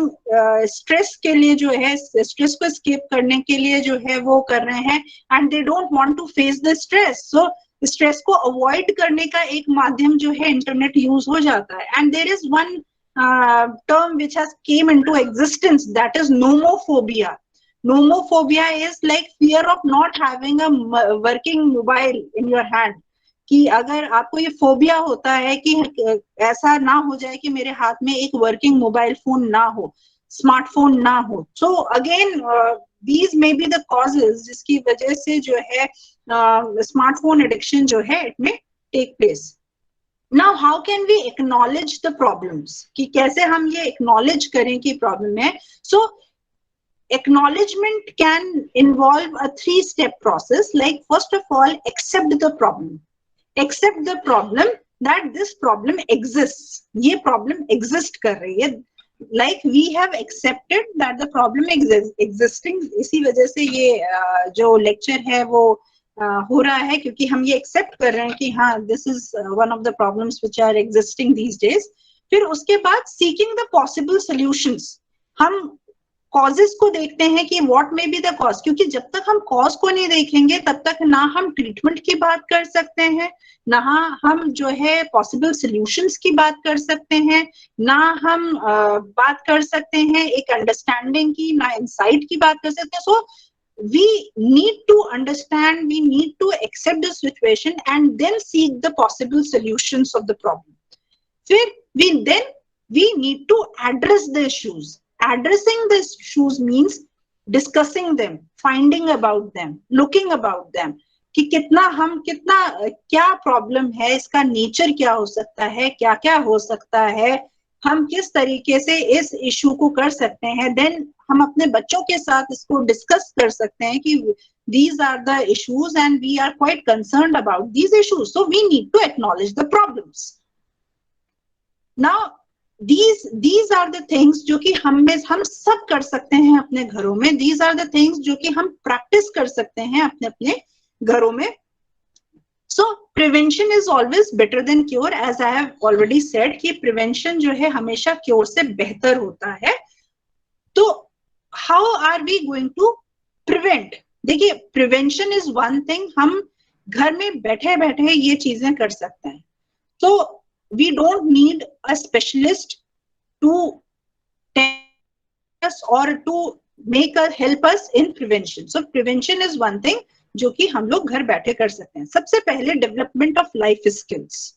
stress के लिए जो है stress को escape करने के लिए जो है वो कर रहे हैं, and they don't want to face the stress. So stress को अवॉइड करने का एक माध्यम जो है इंटरनेट यूज हो जाता है. And there is one term which has came into existence, that is nomophobia. Nomophobia is like fear of not having a working mobile in your hand. कि अगर आपको ये फोबिया होता है कि ऐसा ना हो जाए कि मेरे हाथ में एक वर्किंग मोबाइल फोन ना हो, स्मार्टफोन ना हो. So again these may be the causes जिसकी वजह से जो है smartphone addiction जो है it may take place. Now how can we acknowledge the problems, कि कैसे हम ये acknowledge करें कि problem है. So acknowledgement can involve a 3-step process. Like first of all, accept the problem. Accept the problem that this problem exists. ये problem exist कर रही है. Like we have accepted that the problem existing. इसी वजह से ये जो lecture है वो हो रहा है, क्योंकि हम ये accept कर रहे हैं कि हाँ this is one of the problems which are existing these days. फिर उसके बाद seeking the possible solutions. हम causes को देखते हैं कि what may be the cause, क्योंकि जब तक हम cause को नहीं देखेंगे तब तक ना हम treatment की बात कर सकते हैं, ना हम जो है possible solutions की बात कर सकते हैं, ना हम बात कर सकते हैं एक understanding की, ना insight की बात कर सकते हैं. So we need to understand, we need to accept the situation and then seek the possible solutions of the problem. फिर we need to address the issues. Addressing the issues means discussing them, finding about them, looking about them, कि कितना क्या problem है, इसका nature क्या हो सकता है, क्या क्या हो सकता है, हम किस तरीके से इस इशू को कर सकते हैं. देन हम अपने बच्चों के साथ इसको डिस्कस कर सकते हैं कि these are the issues and we are quite concerned about these issues, so we need to acknowledge the problems. Now these are the things जो कि हम सब कर सकते हैं अपने घरों में. These are the things जो कि हम प्रैक्टिस कर सकते हैं अपने अपने घरों में. So prevention is always better than cure, as I have already said कि prevention जो है हमेशा cure से बेहतर होता है. तो how are we going to prevent? देखिए, prevention is one thing, हम घर में बैठे बैठे ये चीजें कर सकते हैं. तो we don't need a specialist to tell us or to help us in prevention. So prevention is one thing जो कि हम लोग घर बैठे कर सकते हैं. सबसे पहले डेवलपमेंट ऑफ लाइफ स्किल्स.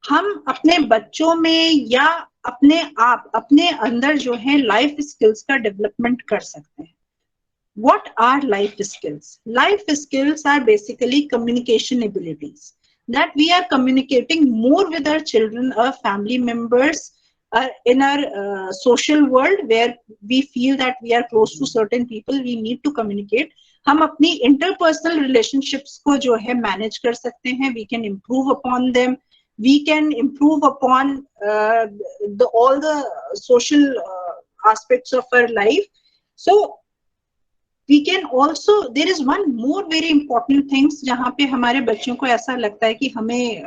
हम अपने बच्चों में या अपने अंदर जो है लाइफ स्किल्स का डेवलपमेंट कर सकते हैं. What are life skills? Life skills are basically communication abilities, that we are communicating more with our children, our family members, in our social world where we feel that we are close to certain people, we need to communicate. हम अपनी interpersonal relationships को जो है manage कर सकते हैं. We can improve upon them. We can improve upon all the social aspects of our life. So we can also, there is one more very important things जहाँ पे हमारे बच्चों को ऐसा लगता है कि हमें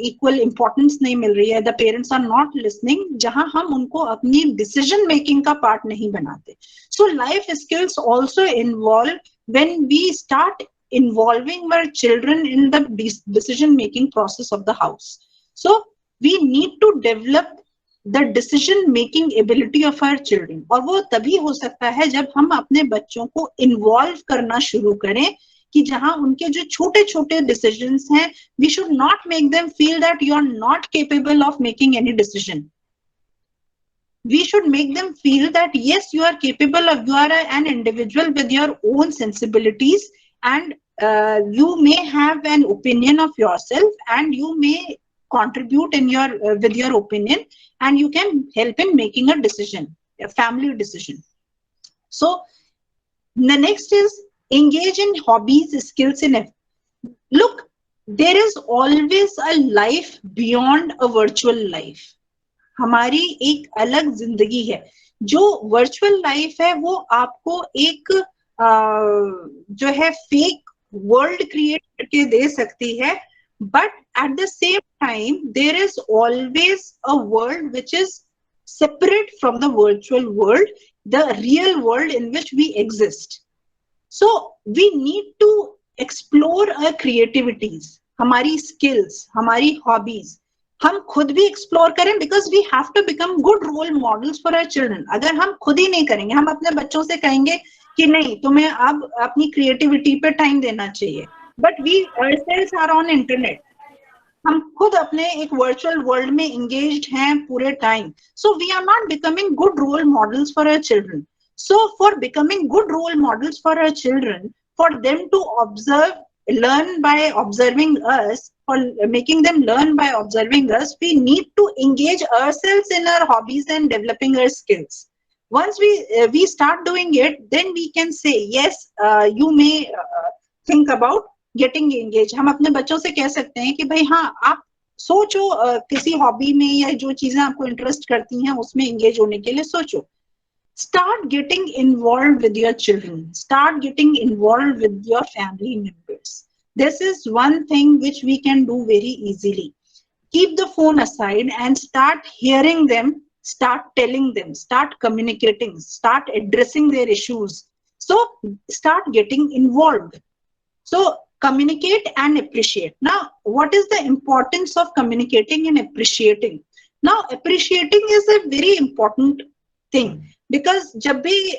equal importance नहीं मिल रही है, the parents are not listening, जहाँ हम उनको अपनी decision making का part नहीं बनाते. So life skills also involve when we start involving our children in the decision making process of the house. So we need to develop the decision making ability of our children. और वो तभी हो सकता है जब हम अपने बच्चों को involve करना शुरू करें कि जहां उनके जो छोटे छोटे decisions हैं, we should not make them feel that you are not capable of making any decision. We should make them feel that yes, you are capable of, you are an individual with your own sensibilities, and you may have an opinion of yourself, and you may contribute in your with your opinion, and you can help in making a decision, a family decision. So the next is engage in hobbies, skills in it. Look, there is always a life beyond a virtual life. हमारी एक अलग जिंदगी है. जो virtual life है वो आपको एक जो है फेक वर्ल्ड क्रिएट करके दे सकती है, but at the same time there is always a world which is separate from the virtual world, the real world in which we exist. So we need to explore our creativities, हमारी skills, हमारी hobbies हम खुद भी explore करें, because we have to become good role models for our children. अगर हम खुद ही नहीं करेंगे, हम अपने बच्चों से कहेंगे कि नहीं तुम्हें अब अपनी क्रिएटिविटी पे टाइम देना चाहिए, but we ourselves are on internet, हम खुद अपने एक वर्चुअल वर्ल्ड में engaged हैं पूरे time. So we are not becoming good role models for our children. So for becoming good role models for our children, for them to learn by observing us, for making them learn by observing us, we need to engage ourselves in our hobbies and developing our skills. Once we start doing it, then we can say yes, you may think about getting engaged. हम अपने बच्चों से कह सकते हैं कि भाई हाँ आप सोचो किसी हॉबी में या जो चीजें आपको इंटरेस्ट करती हैं उसमें एंगेज होने के लिए सोचो. Start getting involved with your children. Start getting involved with your family members. This is one thing which we can do very easily. Keep the phone aside and start hearing them, start telling them, start communicating, start addressing their issues. So start getting involved. So communicate and appreciate. Now, what is the importance of communicating and appreciating? Now, appreciating is a very important thing. Because जब भी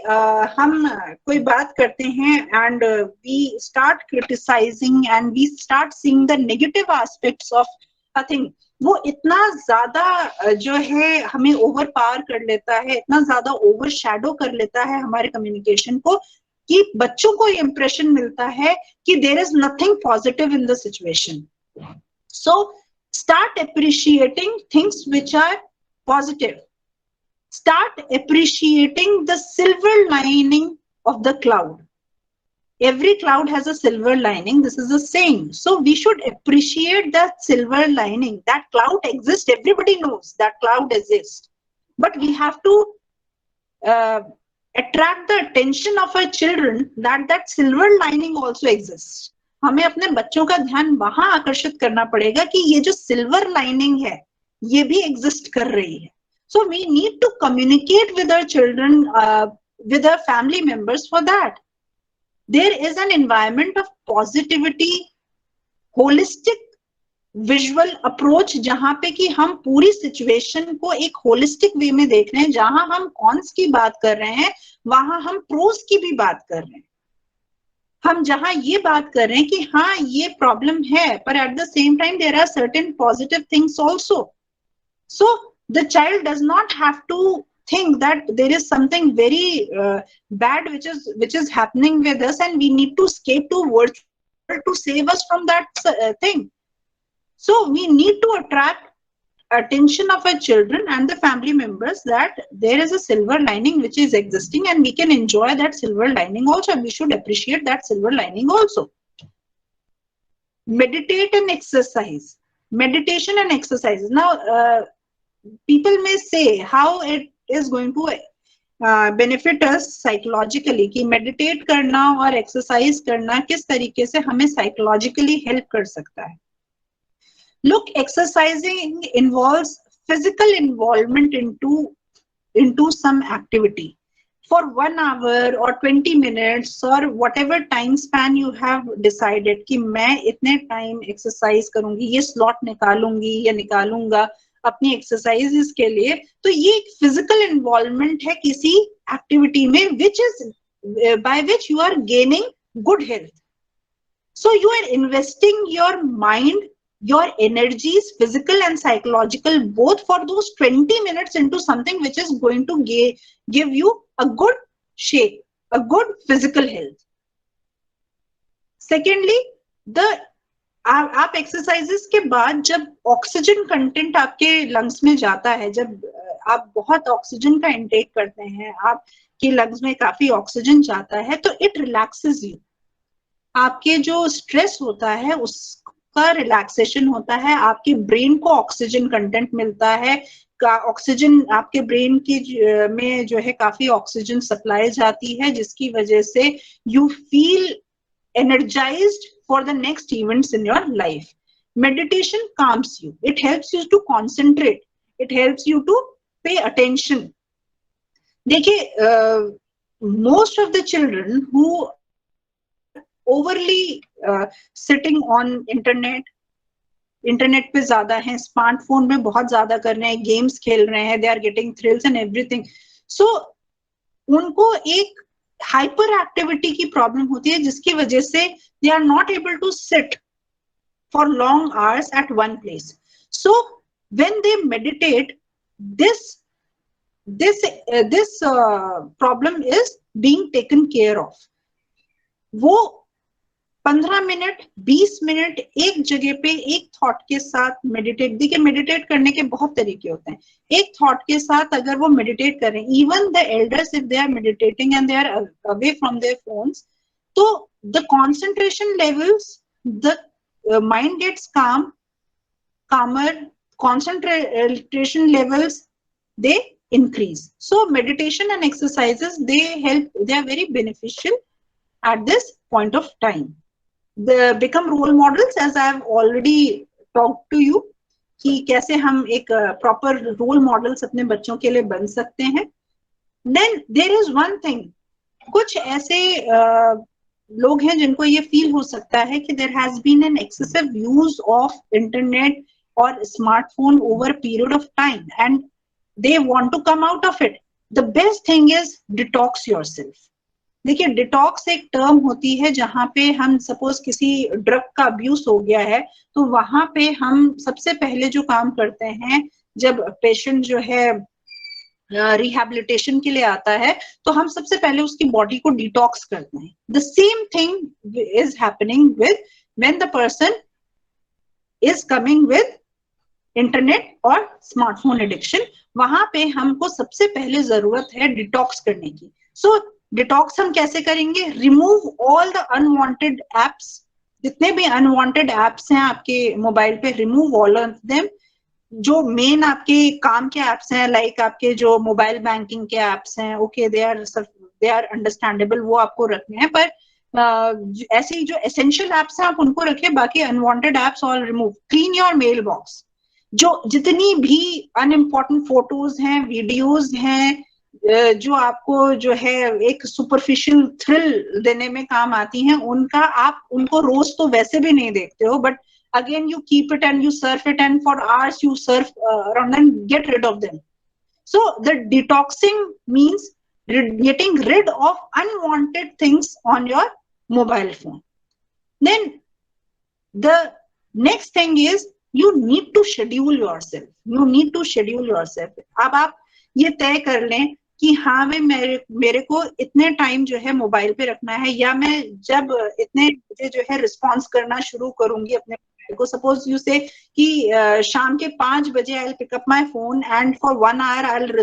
हम कोई बात करते हैं and we start criticizing and we start seeing the negative aspects of a thing, वो इतना ज्यादा जो है हमें ओवर पावर कर लेता है, इतना ज्यादा ओवर शैडो कर लेता है हमारे कम्युनिकेशन को, कि बच्चों को इंप्रेशन मिलता है कि there is nothing positive in the situation. So start appreciating things which are positive. Start appreciating the silver lining of the cloud. Every cloud has a silver lining. This is a saying. So we should appreciate that silver lining. That cloud exists. Everybody knows that cloud exists. But we have to attract the attention of our children that that silver lining also exists. हमें अपने बच्चों का ध्यान वहां आकर्षित करना पड़ेगा कि ये जो सिल्वर लाइनिंग है ये भी एग्जिस्ट कर रही है. So we need to communicate with our children, with our family members for that. There is an environment of positivity, holistic visual approach जहां पे कि हम पूरी सिचुएशन को एक होलिस्टिक वे में देख रहे हैं. जहां हम कॉन्स की बात कर रहे हैं वहां हम प्रोस की भी बात कर रहे हैं. हम जहां ये बात कर रहे हैं कि हाँ ये प्रॉब्लम है, पर at the same time there are certain positive things also. So the child does not have to think that there is something very bad which is happening with us and we need to escape to virtual to save us from that thing. So we need to attract attention of our children and the family members that there is a silver lining which is existing and we can enjoy that silver lining also. We should appreciate that silver lining also. Meditate and exercise. Meditation and exercise. Now people may say how it is going to benefit us psychologically कि meditate करना और exercise करना किस तरीके से हमें psychologically help कर सकता है. Look, exercising involves physical involvement into some activity for 1 hour or 20 minutes or whatever time span you have decided कि मैं इतने time exercise करूंगी, ये slot निकालूंगी या निकालूंगा अपनी एक्सरसाइजेस के लिए. तो ये एक फिजिकल इन्वॉल्वमेंट है किसी एक्टिविटी में which is by which you are gaining good health. So you are investing your mind, your energies, physical and psychological, both for those 20 minutes into something which is going to give you a good shape, a good physical health. Secondly, आप exercises के बाद जब oxygen content आपके lungs में जाता है, जब आप बहुत ऑक्सीजन का इंटेक करते हैं, आपके लंग्स में काफी ऑक्सीजन जाता है, तो इट रिलैक्सेस यू. आपके जो स्ट्रेस होता है उसका रिलैक्सेशन होता है, आपके ब्रेन को ऑक्सीजन कंटेंट मिलता है, ऑक्सीजन आपके ब्रेन की में जो है काफी ऑक्सीजन सप्लाई जाती है, जिसकी वजह से you feel energized for the next events in your life. Meditation calms you. It helps you to concentrate. It helps you to pay attention. देखिए, most of the children who overly sitting on internet पे ज्यादा हैं, smartphone में बहुत ज्यादा कर रहे हैं, गेम्स खेल रहे हैं, they are getting thrills and everything. So उनको एक हाइपर एक्टिविटी की प्रॉब्लम होती है जिसकी वजह से they are not able to sit for long hours at one place. So when they meditate, this problem is being taken care of. वो 15 minute 20 minute एक जगह पे एक थॉट के साथ मेडिटेट. देखिए, मेडिटेट करने के बहुत तरीके होते हैं. एक थॉट के साथ अगर वो मेडिटेट कर रहे हैं, even the elders if they are meditating and they are away from their phones, तो the concentration levels, the mind gets calmer, concentration levels, they increase. So meditation and exercises, they are very beneficial at this point of time. They become role models, as I have already talked to you, कि कैसे हम एक proper role models अपने बच्चों के लिए बन सकते हैं. Then there is one thing, कुछ ऐसे लोग हैं जिनको ये फील हो सकता है कि there has been an excessive use of internet or smartphone over a period of time and they want to come out of it. The best thing is detox yourself. देखिए डिटॉक्स एक term होती है जहां पे हम suppose किसी drug का abuse हो गया है, तो वहां पे हम सबसे पहले जो काम करते हैं, जब पेशेंट जो है रिहैबिलिटेशन के लिए आता है, तो हम सबसे पहले उसकी बॉडी को डिटॉक्स करते हैं। The same thing is happening with when the person is coming with internet और स्मार्टफोन एडिक्शन। वहां पे हमको सबसे पहले जरूरत है डिटॉक्स करने की। सो डिटॉक्स हम कैसे करेंगे? Remove all the unwanted apps, जितने भी अनवांटेड एप्स हैं आपके मोबाइल पे, रिमूव ऑल ऑफ देम। जो मेन आपके काम के एप्स हैं, लाइक आपके जो मोबाइल बैंकिंग के एप्स हैं, ओके दे आर अंडरस्टैंडेबल, वो आपको रखने हैं, पर ऐसे ही जो एसेंशियल एप्स हैं आप उनको रखिए, बाकी unwanted apps all remove. Clean your mail box. जो जितनी भी अनइम्पॉर्टेंट फोटोज हैं, वीडियोज हैं, जो आपको जो है एक सुपरफिशियल थ्रिल देने में काम आती हैं, उनका आप उनको रोज तो वैसे भी नहीं देखते हो, but again you keep it and you surf it, and for hours you surf around and get rid of them. So the detoxing means getting rid of unwanted things on your mobile phone. Then the next thing is you need to schedule yourself. You need to schedule yourself. अब आप ये तय कर लें कि हाँ भाई मेरे को इतने टाइम जो है मोबाइल पे रखना है, या मैं जब इतने बजे जो है रिस्पॉन्स करना शुरू करूंगी अपने को, सपोज यू से कि शाम के 5 बजे I will pick up my phone and for 1 hour I will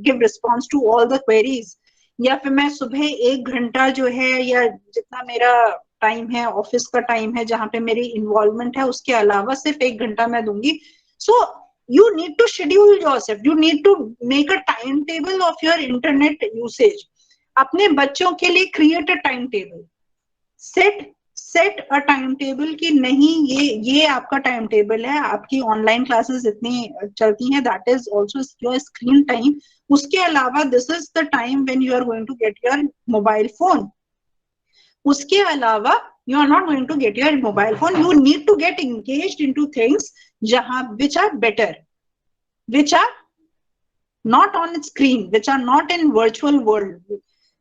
give response to all the queries, या फिर मैं सुबह 1 घंटा जो है, या जितना मेरा टाइम है ऑफिस का टाइम है जहां पे मेरी इन्वॉल्वमेंट है, उसके अलावा सिर्फ 1 घंटा मैं दूंगी। सो you need to schedule yourself. You need to make a timetable of your internet usage. अपने बच्चों के लिए create a timetable. Set a timetable कि नहीं ये आपका timetable है, आपकी online classes इतनी चलती हैं, that is also your screen time. उसके अलावा this is the time when you are going to get your mobile phone. उसके अलावा you are not going to get your mobile phone. You need to get engaged into things जहां which are better, which are not on screen, which are not in virtual world.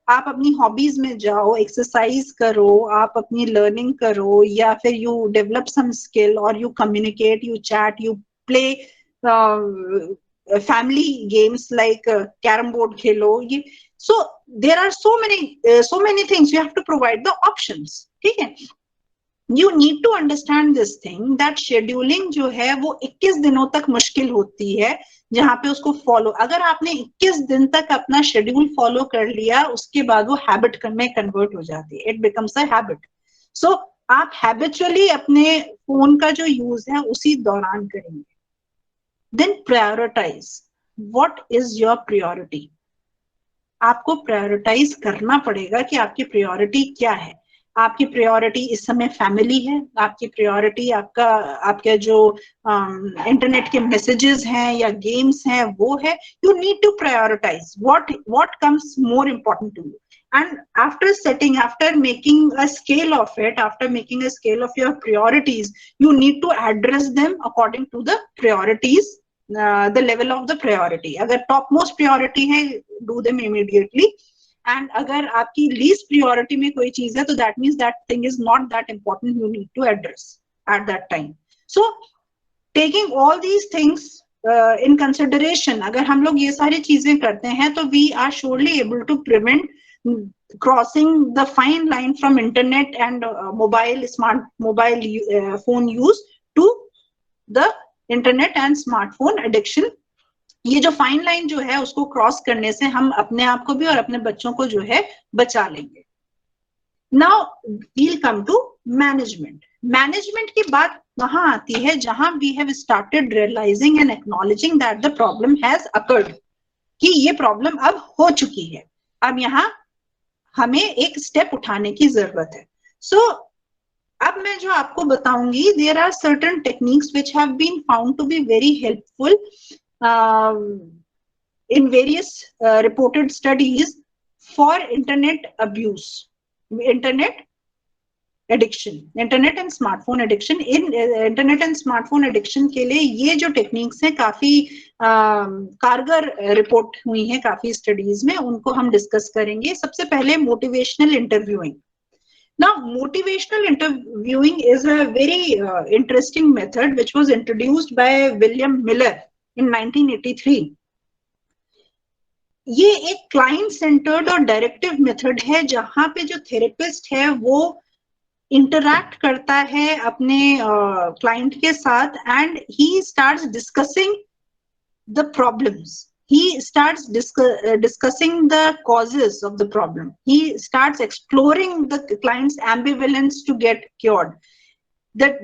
आप अपनी hobbies में जाओ, exercise करो, आप अपनी learning करो, या फिर यू डेवलप सम स्किल, और you communicate, you chat, you play family games like carrom board खेलो। ये so there are so many things, you have to provide the options. ठीक है, You need to understand this thing that scheduling जो है वो 21 दिनों तक मुश्किल होती है, जहां पे उसको फॉलो, अगर आपने 21 दिन तक अपना शेड्यूल फॉलो कर लिया, उसके बाद वो हैबिट में कन्वर्ट हो जाती है, इट बिकम्स अ हैबिट। सो आप हैबिचुअली अपने फोन का जो यूज है उसी दौरान करेंगे। Then prioritise, what is your priority. आपको प्रायोरिटाइज करना पड़ेगा कि आपकी प्रायोरिटी क्या है। आपकी प्रायोरिटी इस समय फैमिली है, आपकी प्रायोरिटी आपके जो इंटरनेट के मैसेजेस हैं या गेम्स हैं वो है। You need to prioritise what comes more important to you, and after making a scale of it, after making a scale of your priorities, you need to address them according to the priorities, the level of the priority. अगर top most priority है, do them immediately. And अगर आपकी least priority में कोई चीज है, तो that means that thing is not that important, you need to address at that time. So taking all these things in consideration, अगर हम लोग ये सारी चीजें करते हैं, तो we are surely able to prevent crossing the fine line from internet and mobile phone use to the internet and smartphone addiction. ये जो फाइन लाइन जो है उसको क्रॉस करने से हम अपने आप को भी और अपने बच्चों को जो है बचा लेंगे। Now we'll come to management. Management की बात वहां आती है जहां we have started realising and acknowledging that the problem has occurred, कि ये प्रॉब्लम अब हो चुकी है, अब यहाँ हमें एक स्टेप उठाने की जरूरत है। सो अब मैं जो आपको बताऊंगी, there are certain techniques which have been found to be very helpful in various reported studies for internet abuse, internet addiction, internet and smartphone addiction. इन इंटरनेट एंड स्मार्टफोन एडिक्शन के लिए ये जो टेक्निक्स हैं काफी कारगर रिपोर्ट हुई हैं काफी स्टडीज में, उनको हम डिस्कस करेंगे। सबसे पहले motivational interviewing. Now, motivational interviewing is a very interesting method which was introduced by William Miller in 1983. ये एक क्लाइंट सेंटर्ड और डायरेक्टिव मेथड है जहां पे जो थेरेपिस्ट है वो इंटरैक्ट करता है अपने क्लाइंट के साथ and he starts discussing the problems. He starts discussing the causes of the problem. He starts exploring the client's ambivalence to get cured. That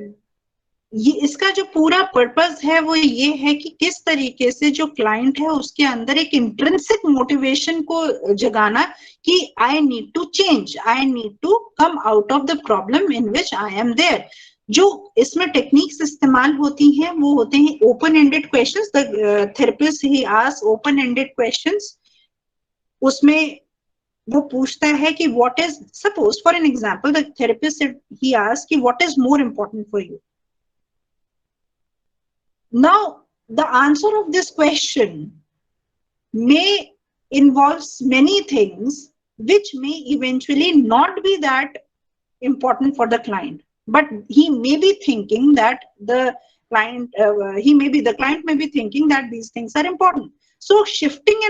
इसका जो पूरा पर्पस है वो ये है कि किस तरीके से जो क्लाइंट है उसके अंदर एक इंट्रिंसिक मोटिवेशन को जगाना कि I need to change, I need to come out of the problem in which I am there. जो इसमें टेक्निक्स इस्तेमाल होती हैं वो होते हैं open ended questions. The therapist he asks open ended questions. उसमें वो पूछता है कि what is, suppose for an example the therapist he asks कि what is more important for you. Now the answer of this question may involves many things which may eventually not be that important for the client. But he may be thinking that the client may be thinking that these things are important. So shifting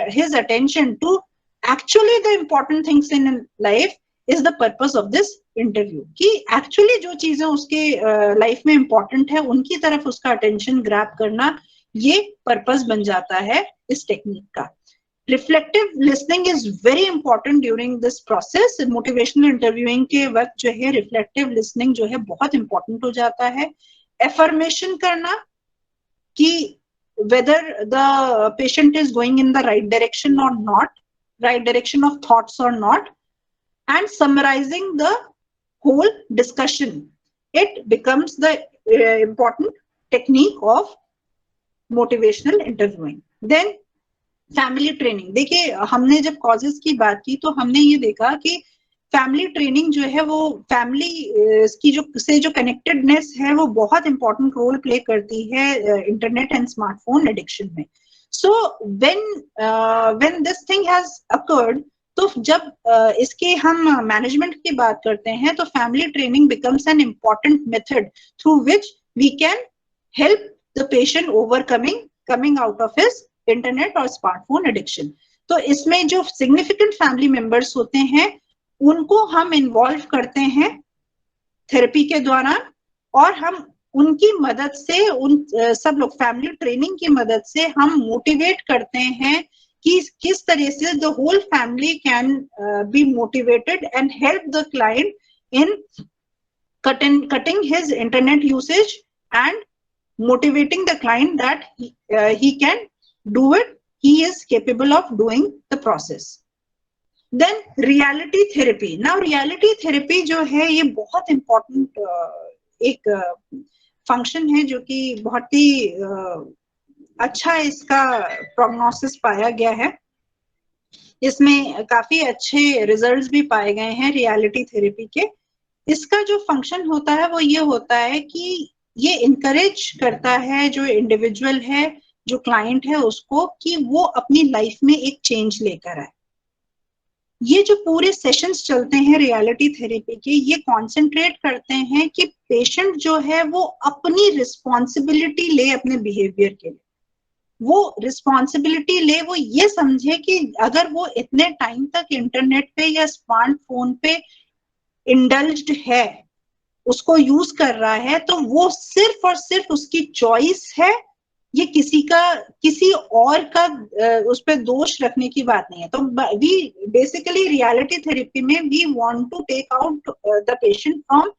his attention to actually the important things in life is the purpose of this interview. कि actually जो चीजें उसके life में important है उनकी तरफ उसका attention grab करना, ये purpose बन जाता है इस technique का. Reflective listening is very important during this process. Motivational interviewing के वक्त जो है reflective listening जो है बहुत important हो जाता है. Affirmation करना कि whether the patient is going in the right direction or not, right direction of thoughts or not, and summarizing the whole discussion. It becomes the important technique of motivational interviewing. Then family training. देखिए हमने जब causes की बात की तो हमने ये देखा कि फैमिली ट्रेनिंग जो है वो फैमिली की जो कनेक्टेडनेस है वो बहुत इंपॉर्टेंट रोल प्ले करती है इंटरनेट एंड स्मार्टफोन एडिक्शन में. So when this thing has occurred, तो जब इसके हम मैनेजमेंट की बात करते हैं तो family training becomes an important method through which we can help the patient coming out of his internet और स्मार्टफोन एडिक्शन. तो इसमें जो सिग्निफिकेंट फैमिली मेंबर्स होते हैं उनको हम इन्वॉल्व करते हैं थेरेपी के दौरान और हम उनकी मदद से सब लोग फैमिली ट्रेनिंग की मदद से हम मोटिवेट करते हैं कि किस तरह से the whole family can be motivated and help the client in cutting his internet usage and motivating the client that he can do it, he is capable of doing the process. Then reality therapy. Now reality therapy जो है ये बहुत important एक function है जो कि बहुत ही अच्छा इसका prognosis पाया गया है. इसमें काफी अच्छे results भी पाए गए हैं reality therapy के. इसका जो function होता है वो ये होता है कि ये encourage करता है जो individual है, जो क्लाइंट है उसको, कि वो अपनी लाइफ में एक चेंज लेकर आए. ये जो पूरे सेशंस चलते हैं रियलिटी थेरेपी के, ये कॉन्सेंट्रेट करते हैं कि पेशेंट जो है वो अपनी रिस्पॉन्सिबिलिटी ले अपने बिहेवियर के लिए. वो रिस्पॉन्सिबिलिटी ले, वो ये समझे कि अगर वो इतने टाइम तक इंटरनेट पे या स्मार्टफोन पे इंडल्ज्ड है, उसको यूज कर रहा है, तो वो सिर्फ और सिर्फ उसकी चॉइस है. ये किसी और का उस पर दोष रखने की बात नहीं है. तो वी बेसिकली रियलिटी थेरेपी में we want to take out the patient from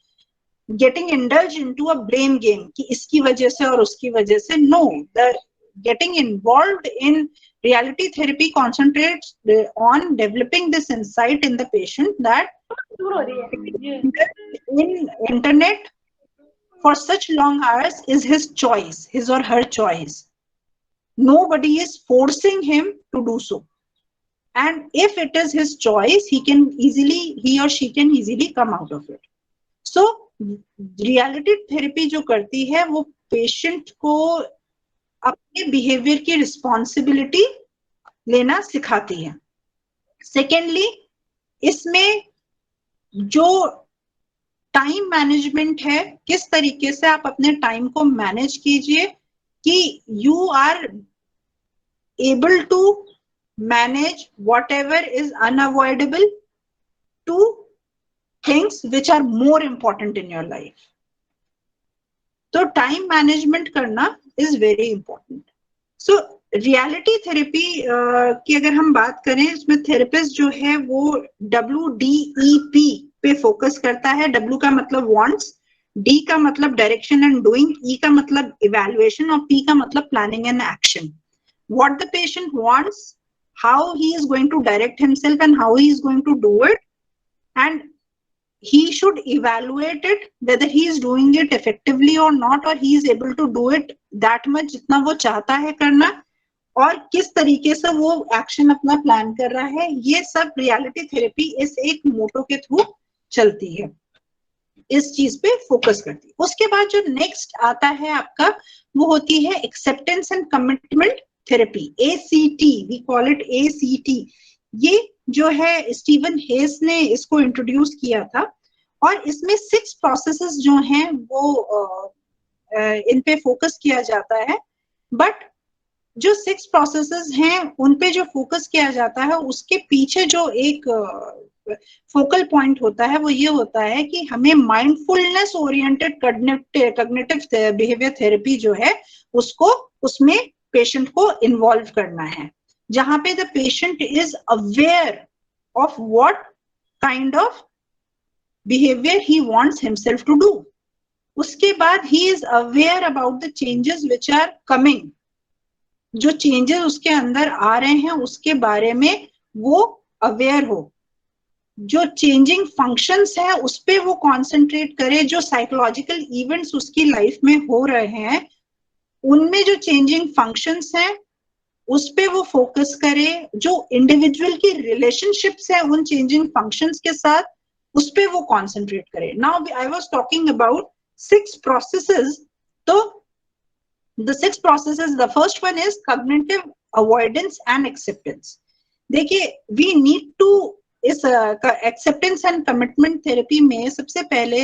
getting indulge into a blame game कि इसकी वजह से और उसकी वजह से. No, the getting involved in reality therapy concentrates on developing this insight in the patient that in internet for such long hours is his choice, his or her choice. Nobody is forcing him to do so. and if it is his choice, he or she can easily come out of it. So reality therapy जो करती है वो patient को अपने behaviour की responsibility लेना सिखाती है. सेकेंडली, इसमें जो टाइम मैनेजमेंट है, किस तरीके से आप अपने टाइम को मैनेज कीजिए कि you are able to manage whatever is unavoidable to things which are more important in your life. तो टाइम मैनेजमेंट करना is very important. So reality therapy की अगर हम बात करें, इसमें थेरेपिस्ट जो है वो WDEP पे फोकस करता है. W का मतलब वांट्स, D का मतलब डायरेक्शन एंड डूइंग, E का मतलब इवैल्यूएशन और P का मतलब planning and action. What the patient wants, how he is going to direct himself and how he is going to do it, and he should evaluate it whether he is doing it effectively or not, or he is able to do it that much जितना वो चाहता है करना, और किस तरीके से वो एक्शन अपना प्लान कर रहा है. ये सब रियलिटी थेरेपी इस एक मोटो के थ्रू चलती है, इस चीज पे फोकस करती है. उसके बाद जो नेक्स्ट आता है आपका, वो होती है acceptance and commitment therapy, ACT, we call it ACT. ये जो है स्टीवन हेस ने इसको इंट्रोड्यूस किया था, और इसमें 6 प्रोसेसेस जो हैं वो इन पे फोकस किया जाता है. बट जो 6 प्रोसेसेस हैं उन पे जो फोकस किया जाता है, उसके पीछे जो एक फोकल पॉइंट होता है वो ये होता है कि हमें mindfulness oriented cognitive behaviour therapy जो है उसको, उसमें पेशेंट को इन्वॉल्व करना है, जहां पे the patient is aware of what kind of behaviour he wants himself to do. उसके बाद he is aware about the changes which are coming. जो चेंजेस उसके अंदर आ रहे हैं उसके बारे में वो अवेयर हो. जो चेंजिंग फंक्शंस है उस पे वो कॉन्सेंट्रेट करे. जो साइकोलॉजिकल इवेंट्स उसकी लाइफ में हो रहे हैं उनमें जो चेंजिंग फंक्शंस हैं उस पे वो फोकस करे. जो इंडिविजुअल की रिलेशनशिप्स है उन चेंजिंग फंक्शंस के साथ, उस पे वो कॉन्सेंट्रेट करे. Now I was talking about 6 processes. तो the 6 processes, the first one is cognitive avoidance and acceptance. देखिए, we need to इस acceptance and commitment therapy में सबसे पहले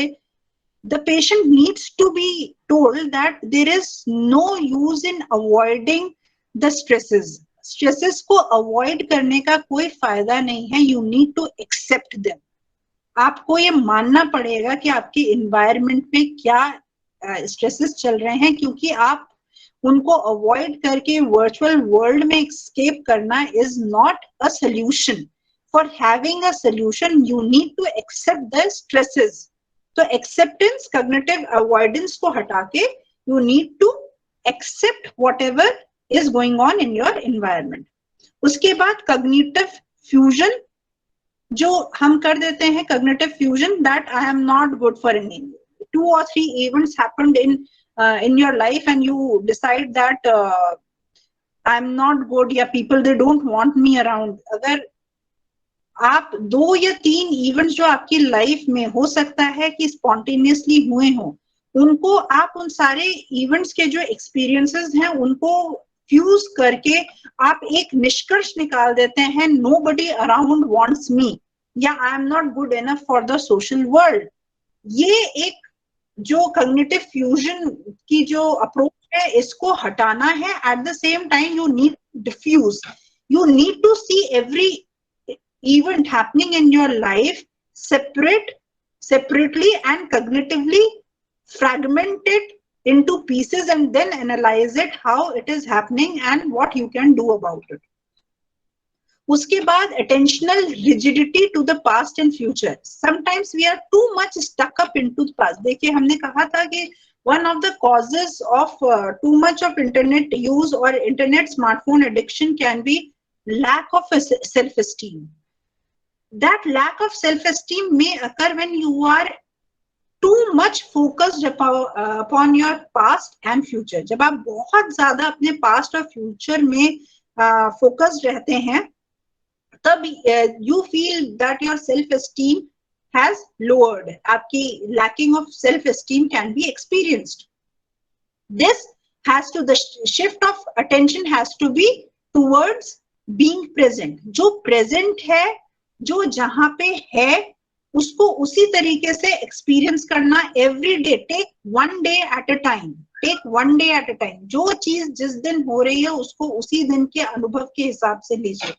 the patient needs to be told that there is no use in avoiding the stresses. Stresses को avoid करने का कोई फायदा नहीं है. You need to accept them. आपको ये मानना पड़ेगा कि आपके environment में क्या stresses चल रहे हैं, क्योंकि आप उनको अवॉइड करके वर्चुअल वर्ल्ड में एस्केप करना is not a solution. For having a solution you need to accept the stresses. तो एक्सेप्टेंस, कॉग्निटिव अवॉइडेंस को हटा के you need to accept whatever is going on in your environment. उसके बाद cognitive fusion जो हम कर देते हैं, cognitive fusion that I am not good for any. 2 or 3 events happened in your life and you decide that I'm not good, या people they don't want me around. अगर आप 2 या 3 इवेंट्स जो आपकी लाइफ में हो सकता है कि स्पॉन्टेनियसली हुए हों, उनको आप उन सारे इवेंट्स के जो एक्सपीरियंसेस हैं उनको फ्यूज करके आप एक निष्कर्ष निकाल देते हैं, nobody around wants me, या I am not good enough for the social world. ये एक जो कॉग्निटिव फ्यूजन की जो अप्रोच है इसको हटाना है. At the same time you need defuse, you need to see every event happening in your life separately and cognitively fragmented into pieces and then analyze it how it is happening and what you can do about it. उसके बाद attentional rigidity to the past and future. Sometimes we are too much stuck up into the past. देखिए, हमने कहा था कि one of the causes of too much of internet use or internet smartphone addiction can be lack of self-esteem. That lack of self-esteem may occur when you are too much focused upon your past and future. जब आप बहुत ज्यादा अपने past और future में focused रहते हैं तब you feel that your self-esteem has lowered. आपकी lacking of self-esteem can be experienced. This has to, the shift of attention has to be towards being present. जो present है, जो जहां पे है, उसको उसी तरीके से experience करना every day. Take one day at a time. Take one day at a time. जो चीज जिस दिन हो रही है उसको उसी दिन के अनुभव के हिसाब से लीजिए.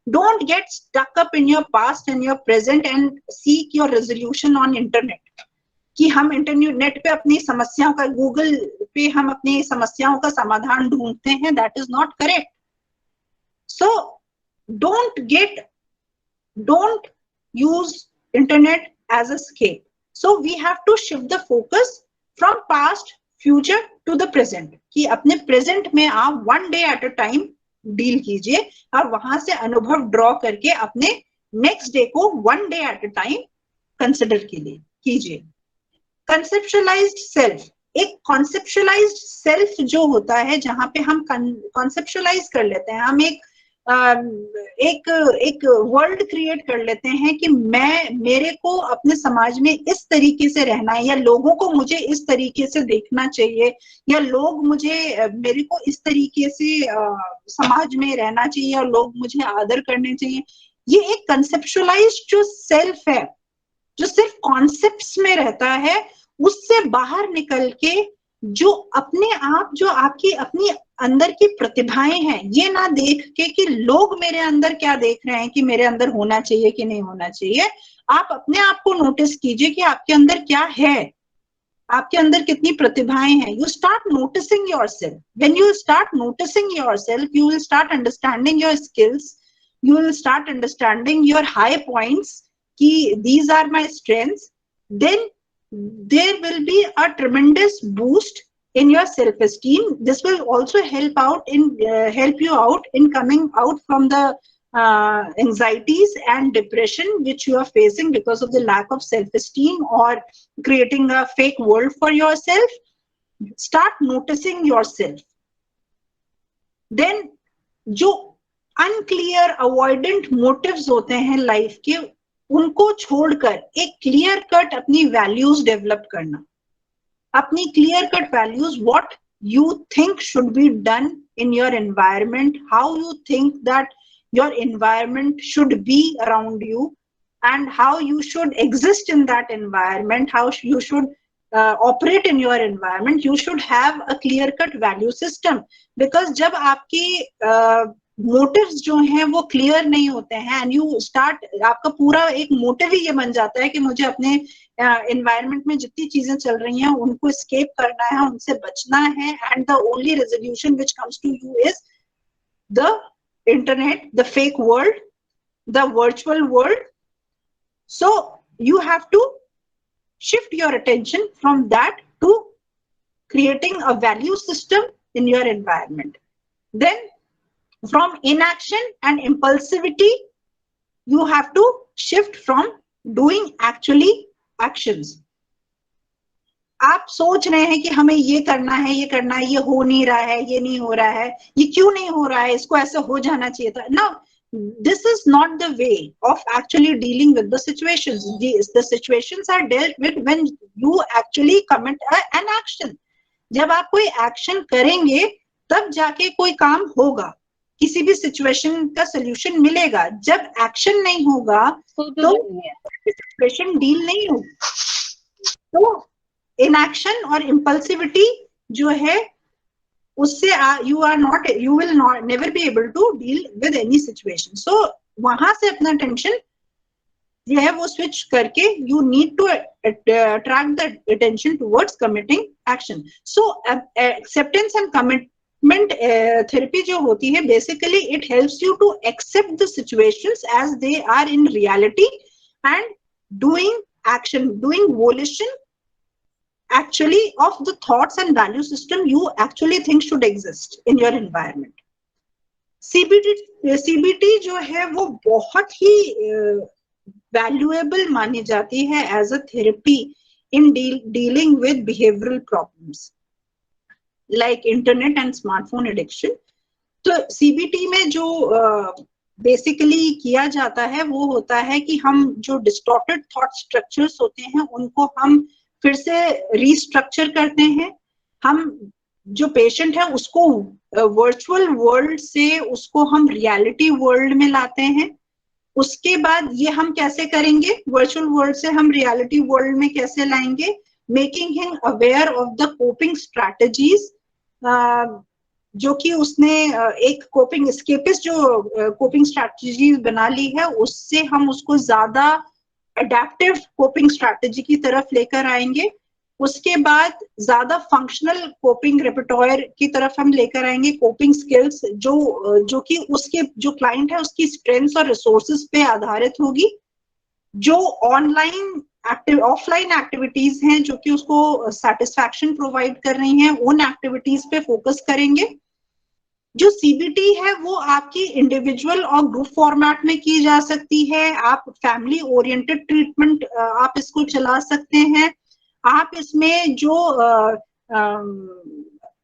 Don't get stuck up in your past and your present and seek your resolution on internet. कि हम इंटरनेट पे अपनी समस्याओं का, गूगल पे हम अपनी समस्याओं का समाधान ढूंढते हैं. That is not correct. So don't use internet as escape. So we have to shift the focus from past, future to the present. कि अपने present में आप one day at a time deal कीजिए और वहां से अनुभव ड्रॉ करके अपने नेक्स्ट डे को one day at a time consider कीजिए. कंसेप्चुअलाइज्ड सेल्फ, एक कॉन्सेप्चुअलाइज्ड सेल्फ जो होता है जहां पे हम कॉन्सेप्चुअलाइज कर लेते हैं, हम एक वर्ल्ड क्रिएट कर लेते हैं कि मेरे को अपने समाज में इस तरीके से रहना है, या लोगों को मुझे इस तरीके से देखना चाहिए, या लोग मेरे को इस तरीके से समाज में रहना चाहिए और लोग मुझे आदर करने चाहिए. ये एक कंसेप्चुअलाइज्ड जो सेल्फ है, जो सिर्फ कॉन्सेप्ट्स में रहता है, उससे बाहर निकल के जो अपने आप, जो आपकी अपनी अंदर की प्रतिभाएं हैं, ये ना देख के कि लोग मेरे अंदर क्या देख रहे हैं कि मेरे अंदर होना चाहिए कि नहीं होना चाहिए. आप अपने आप को नोटिस कीजिए कि आपके अंदर क्या है, आपके अंदर कितनी प्रतिभाएं हैं. You start noticing yourself. When you start noticing yourself, you will start understanding your skills, you will start understanding your high points कि these are my strengths. Then there will be a tremendous boost in your self-esteem. This will also help you out in coming out from the anxieties and depression which you are facing because of the lack of self-esteem or creating a fake world for yourself. Start noticing yourself. Then जो unclear avoidant motives होते हैं life के, उनको छोड़कर एक clear cut अपनी values develop करना. अपनी clear cut values, what you think should be done in your environment, how you think that your environment should be around you, and how you should exist in that environment, how you should operate in your environment. You should have a clear cut value system. Because जब आपकी motives जो हैं वो clear नहीं होते हैं, and you start, आपका पूरा एक मोटिव ही ये बन जाता है कि मुझे अपने एनवायरनमेंट में जितनी चीजें चल रही हैं उनको एस्केप करना है, उनसे बचना है, and the only resolution which comes to you is the internet, the fake world, the virtual world. So you have to shift your attention from that to creating a value system in your environment. Then from inaction and impulsivity, you have to shift from doing actually actions. आप सोच रहे हैं कि हमें ये करना है, ये करना है, ये हो नहीं रहा है, ये नहीं हो रहा है, ये क्यों नहीं हो रहा है, इसको ऐसे हो जाना चाहिए था. Now, this is not the way of actually dealing with the situations. The situations are dealt with when you actually commit an action. जब आप कोई एक्शन करेंगे तब जाके कोई काम होगा, किसी भी सिचुएशन का सोल्यूशन मिलेगा. जब एक्शन नहीं होगा तो सिचुएशन डील नहीं होगी. तो इनएक्शन और इम्पल्सिविटी जो है उससे you will never be able to deal with any situation. So वहां से अपना टेंशन जो है वो स्विच करके you need to attract the attention towards committing action. So acceptance and commitment therapy जो होती है, basically it helps you to accept the situations as they are in reality and doing action, doing volition actually of the thoughts and value system you actually think should exist in your environment. CBT जो है वो बहुत ही valuable मानी जाती है as a therapy in dealing with behavioral problems like internet and smartphone addiction. तो CBT में जो बेसिकली किया जाता है वो होता है कि हम जो डिस्टॉर्टेड थॉट स्ट्रक्चर्स होते हैं उनको हम फिर से रीस्ट्रक्चर करते हैं। हम जो पेशेंट है उसको वर्चुअल वर्ल्ड से उसको हम रियलिटी वर्ल्ड में लाते हैं। उसके बाद ये हम कैसे करेंगे, वर्चुअल वर्ल्ड से हम रियलिटी वर्ल्ड में कैसे लाएंगे, making him aware of the coping strategies, जो कि उसने एक कोपिंग एस्केपिस्ट जो कोपिंग स्ट्रैटेजीज बना ली है उससे हम उसको ज्यादा अडेप्टिव कोपिंग स्ट्रैटेजी की तरफ लेकर आएंगे। उसके बाद ज्यादा फंक्शनल कोपिंग रेpertoire की तरफ हम लेकर आएंगे, कोपिंग स्किल्स जो कि उसके जो क्लाइंट है उसकी स्ट्रेंथ्स और रिसोर्सेज पे आधारित होगी। जो ऑनलाइन ऑफलाइन एक्टिविटीज हैं जो कि उसको सेटिस्फैक्शन प्रोवाइड कर रही हैं उन एक्टिविटीज पे फोकस करेंगे। जो सीबीटी है वो आपकी इंडिविजुअल और ग्रुप फॉर्मेट में की जा सकती है। आप फैमिली ओरिएंटेड ट्रीटमेंट आप इसको चला सकते हैं। आप इसमें जो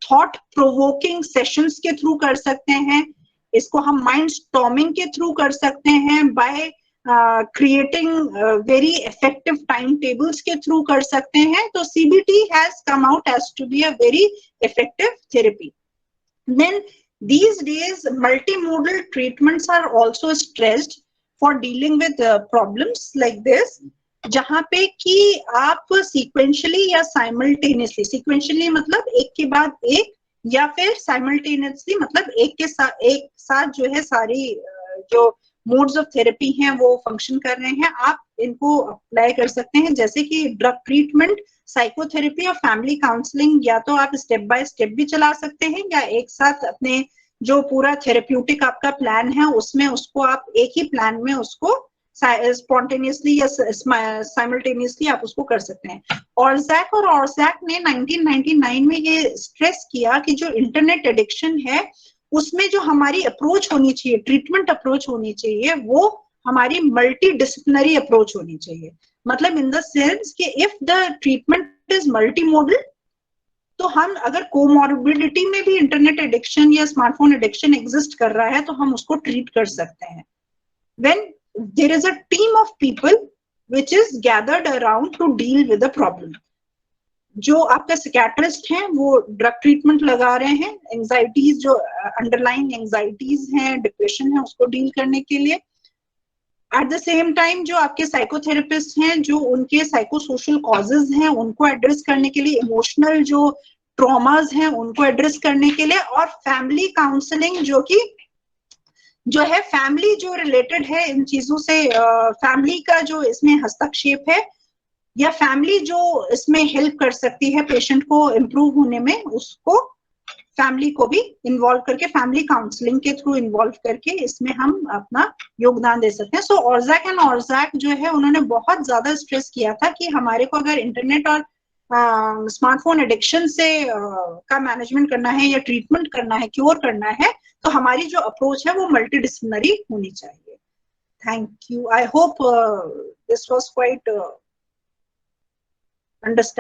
थॉट प्रोवोकिंग सेशंस के थ्रू कर सकते हैं, इसको हम माइंड स्टॉर्मिंग के थ्रू कर सकते हैं, by creating very effective time tables के थ्रू कर सकते हैं। तो CBT has come out as to be a very effective therapy. Then these days multimodal treatments are also stressed for dealing with problems like this, जहां पे कि आप sequentially या साइमल्टेनियसली, सीक्वेंशियली मतलब एक के बाद एक, या फिर साइमल्टेनियसली मतलब एक साथ जो है सारी जो मोड्स ऑफ थेरेपी हैं वो फंक्शन कर रहे हैं, आप इनको अप्लाई कर सकते हैं। जैसे कि ड्रग ट्रीटमेंट, साइकोथेरेपी और फैमिली काउंसलिंग, या तो आप स्टेप बाय स्टेप भी चला सकते हैं या एक साथ अपने जो पूरा थेरेप्यूटिक आपका प्लान है उसमें उसको आप एक ही प्लान में उसको स्पॉन्टेनियसली या साइमल्टेनियसली आप उसको कर सकते हैं। ऑर्जैक और ऑर्जैक ने 1999 में ये स्ट्रेस किया कि जो इंटरनेट एडिक्शन है उसमें जो हमारी अप्रोच होनी चाहिए, ट्रीटमेंट अप्रोच होनी चाहिए, वो हमारी मल्टी डिसिप्लिनरी अप्रोच होनी चाहिए। मतलब इन द सेंस कि if the treatment is multi modal, तो हम अगर कोमॉर्बिडिटी में भी इंटरनेट एडिक्शन या स्मार्टफोन एडिक्शन एग्जिस्ट कर रहा है तो हम उसको ट्रीट कर सकते हैं। When there is a team of people which is gathered around to deal with the problem. जो आपका साइकियाट्रिस्ट हैं वो ड्रग ट्रीटमेंट लगा रहे हैं, एंजाइटीज जो अंडरलाइंग एंजाइटीज हैं, डिप्रेशन है, उसको डील करने के लिए। एट द सेम टाइम जो आपके साइकोथेरेपिस्ट हैं जो उनके साइकोसोशल कॉजेज हैं उनको एड्रेस करने के लिए, इमोशनल जो ट्रॉमास हैं उनको एड्रेस करने के लिए, और फैमिली काउंसलिंग जो है फैमिली जो रिलेटेड है इन चीजों से, फैमिली का जो इसमें हस्तक्षेप है या फैमिली जो इसमें हेल्प कर सकती है पेशेंट को इम्प्रूव होने में, उसको फैमिली को भी इन्वॉल्व करके, फैमिली काउंसलिंग के थ्रू इन्वॉल्व करके इसमें हम अपना योगदान दे सकते हैं। सो ऑर्जैक एंड ऑर्जैक जो है उन्होंने बहुत ज्यादा स्ट्रेस किया था कि हमारे को अगर इंटरनेट और स्मार्टफोन एडिक्शन से का मैनेजमेंट करना है या ट्रीटमेंट करना है, क्योर करना है, तो हमारी जो अप्रोच है वो मल्टीडिसिप्लिनरी होनी चाहिए। Thank you. I hope this was quite understand